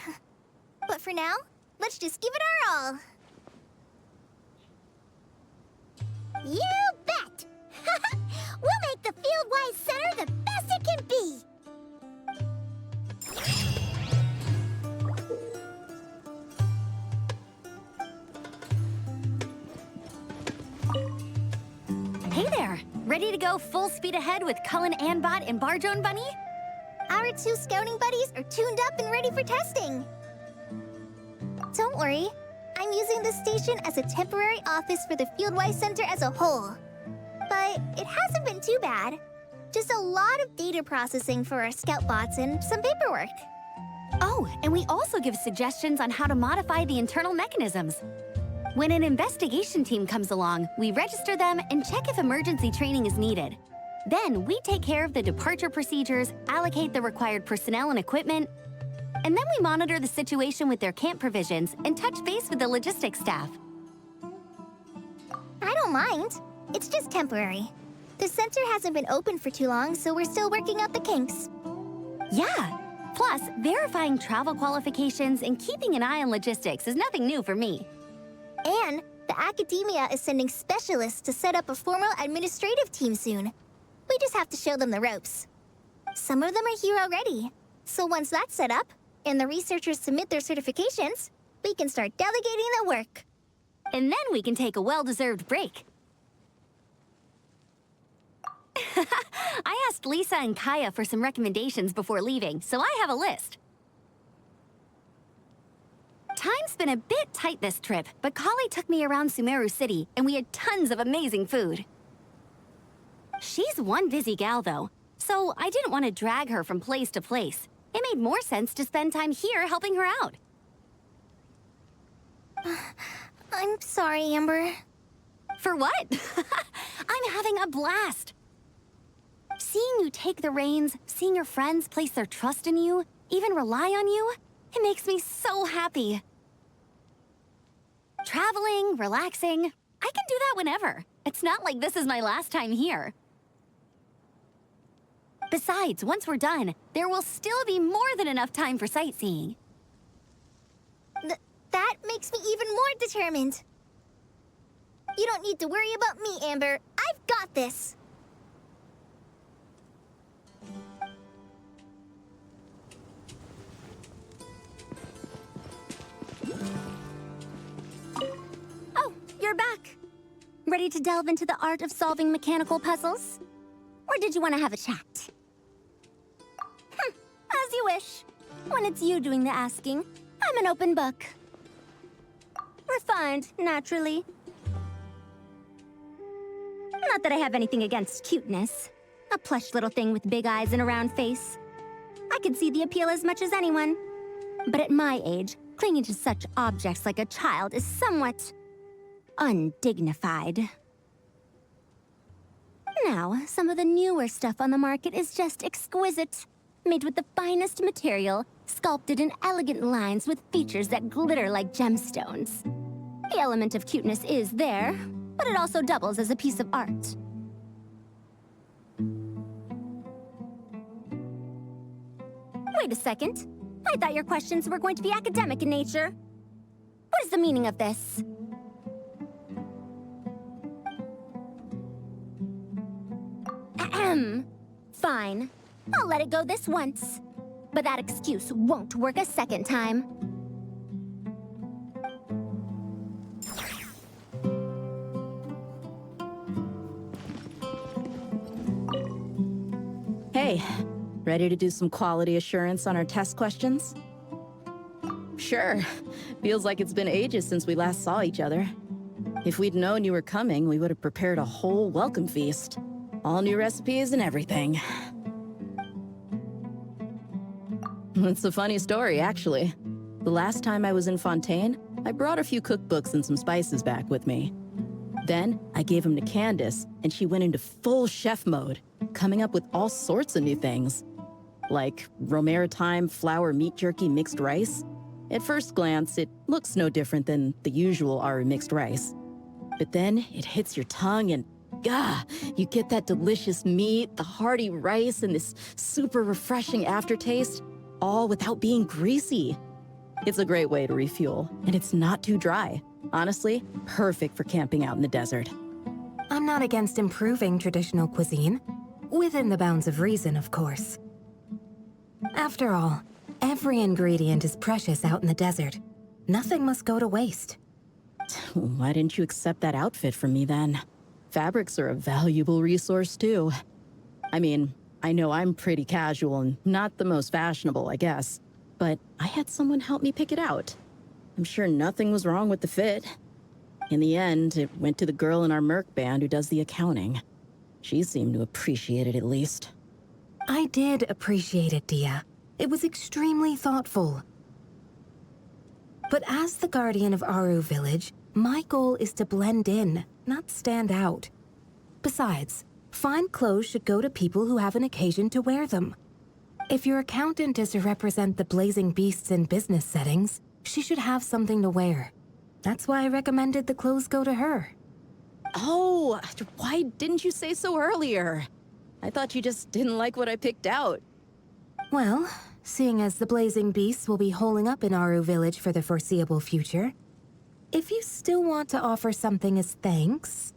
But for now, let's just give it our all. You bet! We'll make the Fieldwise Center the best it can be! Hey there! Ready to go full speed ahead with Cullen Anbot and Barjone Bunny? Our two scouting buddies are tuned up and ready for testing. Don't worry, I'm using this station as a temporary office for the Fieldwise Center as a whole. But it hasn't been too bad. Just a lot of data processing for our scout bots and some paperwork. Oh, and we also give suggestions on how to modify the internal mechanisms. When an investigation team comes along, we register them and check if emergency training is needed. Then we take care of the departure procedures, allocate the required personnel and equipment, and then we monitor the situation with their camp provisions and touch base with the logistics staff. I don't mind. It's just temporary. The center hasn't been open for too long, so we're still working out the kinks. Yeah. Plus, verifying travel qualifications and keeping an eye on logistics is nothing new for me. And the academia is sending specialists to set up a formal administrative team soon. We just have to show them the ropes. Some of them are here already. So once that's set up, and the researchers submit their certifications, we can start delegating the work. And then we can take a well-deserved break. I asked Lisa and Kaya for some recommendations before leaving, so I have a list. Time's been a bit tight this trip, but Kali took me around Sumeru City, and we had tons of amazing food. She's one busy gal, though, so I didn't want to drag her from place to place. It made more sense to spend time here helping her out. I'm sorry, Amber. For what? I'm having a blast. Seeing you take the reins, seeing your friends place their trust in you, even rely on you, it makes me so happy. Traveling, relaxing, I can do that whenever. It's not like this is my last time here. Besides, once we're done, there will still be more than enough time for sightseeing. That makes me even more determined. You don't need to worry about me, Amber. I've got this. Oh, you're back. Ready to delve into the art of solving mechanical puzzles? Or did you want to have a chat? As you wish. When it's you doing the asking, I'm an open book. Refined, naturally. Not that I have anything against cuteness. A plush little thing with big eyes and a round face. I could see the appeal as much as anyone. But at my age, clinging to such objects like a child is somewhat undignified. Now, some of the newer stuff on the market is just exquisite. Made with the finest material, sculpted in elegant lines with features that glitter like gemstones. The element of cuteness is there, but it also doubles as a piece of art. Wait a second. I thought your questions were going to be academic in nature. What is the meaning of this? Ahem. Fine. I'll let it go this once. But that excuse won't work a second time. Hey, ready to do some quality assurance on our test questions? Sure. Feels like it's been ages since we last saw each other. If we'd known you were coming, we would have prepared a whole welcome feast. All new recipes and everything. It's a funny story, actually. The last time I was in Fontaine, I brought a few cookbooks and some spices back with me. Then, I gave them to Candace, and she went into full chef mode, coming up with all sorts of new things. Like Romaritime flour meat jerky mixed rice. At first glance, it looks no different than the usual Aru mixed rice. But then, it hits your tongue and you get that delicious meat, the hearty rice, and this super refreshing aftertaste, all without being greasy. It's a great way to refuel, and it's not too dry. Honestly, perfect for camping out in the desert. I'm not against improving traditional cuisine. Within the bounds of reason, of course. After all, every ingredient is precious out in the desert. Nothing must go to waste. Why didn't you accept that outfit from me then? Fabrics are a valuable resource too. I mean, I know I'm pretty casual and not the most fashionable, I guess. But I had someone help me pick it out. I'm sure nothing was wrong with the fit. In the end, it went to the girl in our Merc band who does the accounting. She seemed to appreciate it at least. I did appreciate it, Dia. It was extremely thoughtful. But as the guardian of Aru Village, my goal is to blend in, not stand out. Besides, fine clothes should go to people who have an occasion to wear them. If your accountant is to represent the blazing beasts in business settings, she should have something to wear. That's why I recommended the clothes go to her. Oh, why didn't you say so earlier? I thought you just didn't like what I picked out. Well, seeing as the blazing beasts will be holing up in Aru Village for the foreseeable future, if you still want to offer something as thanks,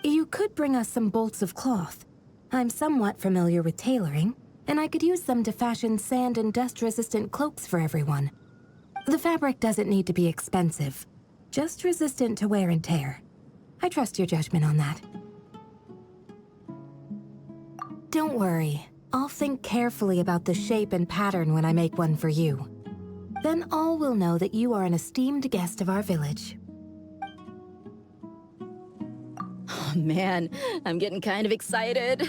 you could bring us some bolts of cloth. I'm somewhat familiar with tailoring, and I could use them to fashion sand and dust-resistant cloaks for everyone. The fabric doesn't need to be expensive, just resistant to wear and tear. I trust your judgment on that. Don't worry, I'll think carefully about the shape and pattern when I make one for you. Then all will know that you are an esteemed guest of our village. Oh man, I'm getting kind of excited.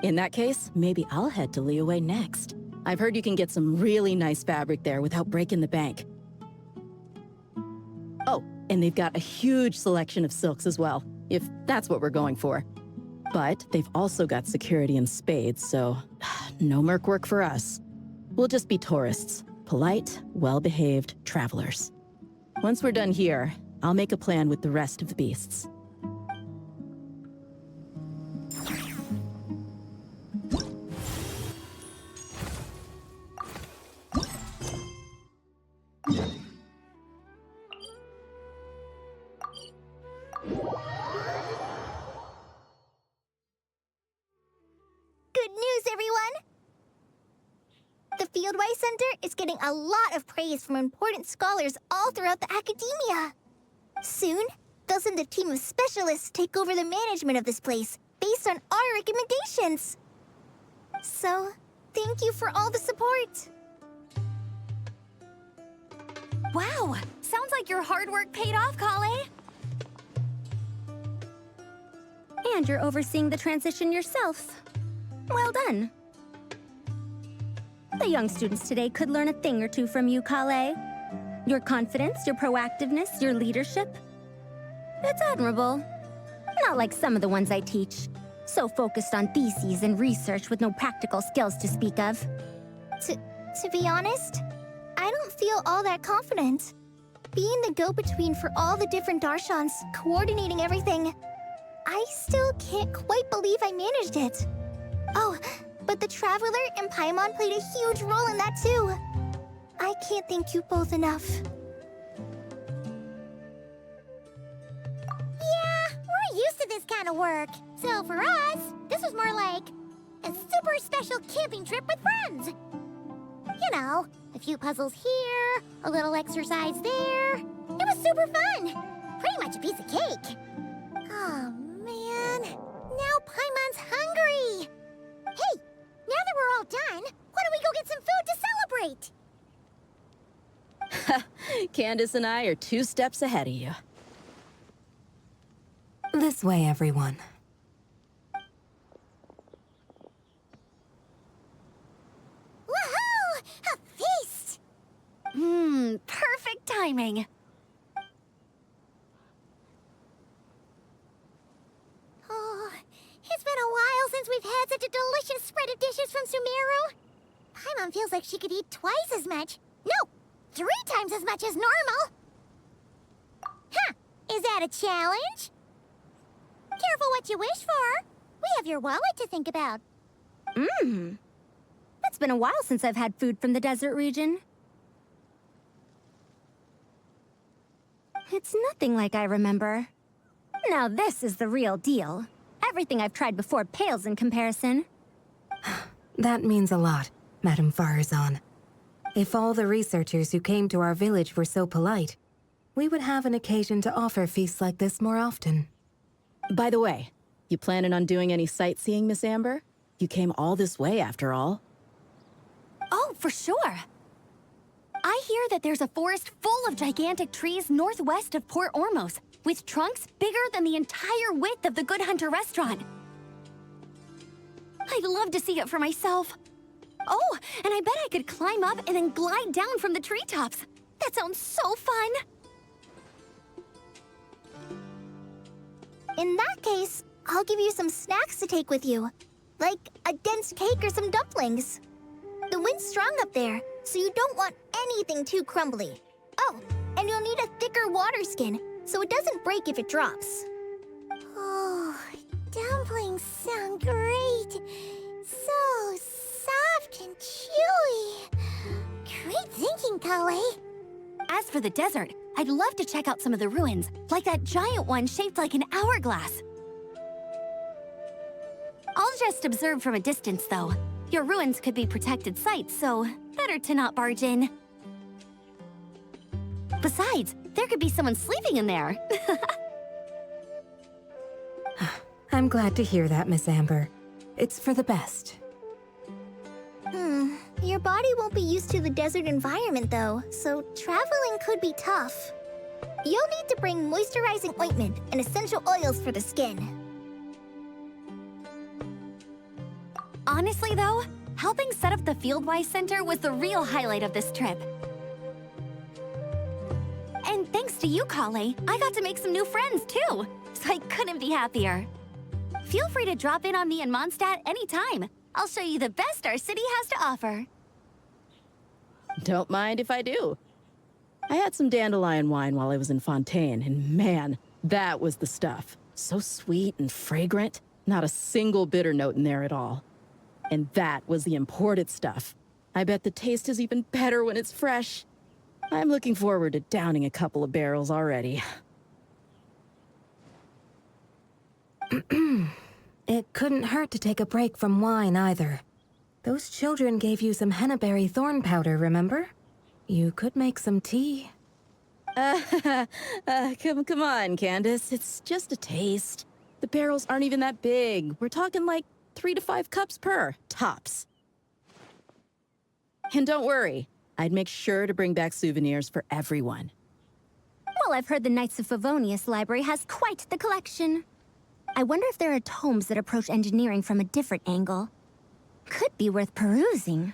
In that case, maybe I'll head to Liyue next. I've heard you can get some really nice fabric there without breaking the bank. Oh, and they've got a huge selection of silks as well, if that's what we're going for. But they've also got security in spades, so no merc work for us. We'll just be tourists, polite, well-behaved travelers. Once we're done here, I'll make a plan with the rest of the beasts. Good news, everyone! The Fieldwise Center is getting a lot of praise from important scholars all throughout the academia. Soon, they'll send a team of specialists to take over the management of this place based on our recommendations. So, thank you for all the support. Wow! Sounds like your hard work paid off, Kale! And you're overseeing the transition yourself. Well done. The young students today could learn a thing or two from you, Kale. Your confidence, your proactiveness, your leadership. It's admirable. Not like some of the ones I teach. So focused on theses and research with no practical skills to speak of. To be honest, I don't feel all that confident. Being the go-between for all the different Darshans, coordinating everything, I still can't quite believe I managed it. Oh, but the Traveler and Paimon played a huge role in that too. I can't thank you both enough. Yeah, we're used to this kind of work. So for us, this was more like a super special camping trip with friends. You know, a few puzzles here, a little exercise there. It was super fun. Pretty much a piece of cake. Oh, man. Now Paimon's hungry. Hey, now that we're all done, why don't we go get some food to celebrate? Candace and I are 2 steps ahead of you. This way, everyone. Woohoo! A feast! Perfect timing. Oh, it's been a while since we've had such a delicious spread of dishes from Sumeru. Paimon feels like she could eat twice as much. No, 3 times as much as normal. Huh, is that a challenge? Careful what you wish for. We have your wallet to think about. It's been a while since I've had food from the desert region. It's nothing like I remember. Now this is the real deal. Everything I've tried before pales in comparison. That means a lot, Madame Farazan. If all the researchers who came to our village were so polite, we would have an occasion to offer feasts like this more often. By the way, you planning on doing any sightseeing, Miss Amber? You came all this way, after all. Oh, for sure. I hear that there's a forest full of gigantic trees northwest of Port Ormos, with trunks bigger than the entire width of the Good Hunter restaurant. I'd love to see it for myself. Oh, and I bet I could climb up and then glide down from the treetops. That sounds so fun. In that case, I'll give you some snacks to take with you. Like a dense cake or some dumplings. The wind's strong up there, so you don't want anything too crumbly. Oh, and you'll need a thicker water skin, so it doesn't break if it drops. Oh, dumplings sound great. So soft and chewy. Great thinking, Kale. As for the desert, I'd love to check out some of the ruins, like that giant one shaped like an hourglass. I'll just observe from a distance, though. Your ruins could be protected sites, so better to not barge in. Besides, there could be someone sleeping in there. I'm glad to hear that, Miss Amber. It's for the best. Your body won't be used to the desert environment, though, so traveling could be tough. You'll need to bring moisturizing ointment and essential oils for the skin. Honestly, though, helping set up the Fieldwise Center was the real highlight of this trip. And thanks to you, Kale, I got to make some new friends, too. So I couldn't be happier. Feel free to drop in on me in Mondstadt anytime. I'll show you the best our city has to offer. Don't mind if I do. I had some dandelion wine while I was in Fontaine, and man, that was the stuff. So sweet and fragrant, not a single bitter note in there at all. And that was the imported stuff. I bet the taste is even better when it's fresh. I'm looking forward to downing a couple of barrels already. It couldn't hurt to take a break from wine either. Those children gave you some hennaberry thorn powder, remember? You could make some tea. Come on, Candace. It's just a taste. The barrels aren't even that big. We're talking like 3 to 5 cups per, tops. And don't worry, I'd make sure to bring back souvenirs for everyone. Well, I've heard the Knights of Favonius Library has quite the collection. I wonder if there are tomes that approach engineering from a different angle. Could be worth perusing.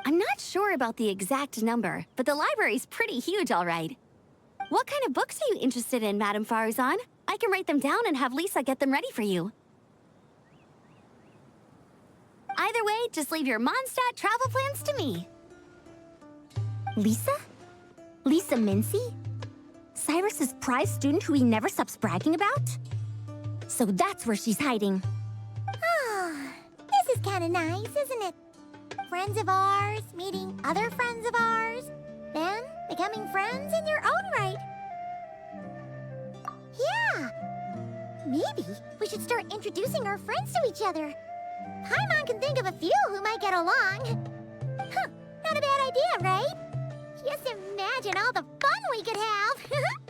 I'm not sure about the exact number, but the library's pretty huge, all right. What kind of books are you interested in, Madame Farazan? I can write them down and have Lisa get them ready for you. Either way, just leave your Mondstadt travel plans to me. Lisa? Lisa Mincy? Cyrus's prize student who he never stops bragging about? So that's where she's hiding. Ah, this is kind of nice, isn't it? Friends of ours meeting other friends of ours, then becoming friends in your own right. Yeah, maybe we should start introducing our friends to each other. Paimon can think of a few who might get along. Huh, not a bad idea, right? Just imagine all the fun we could have.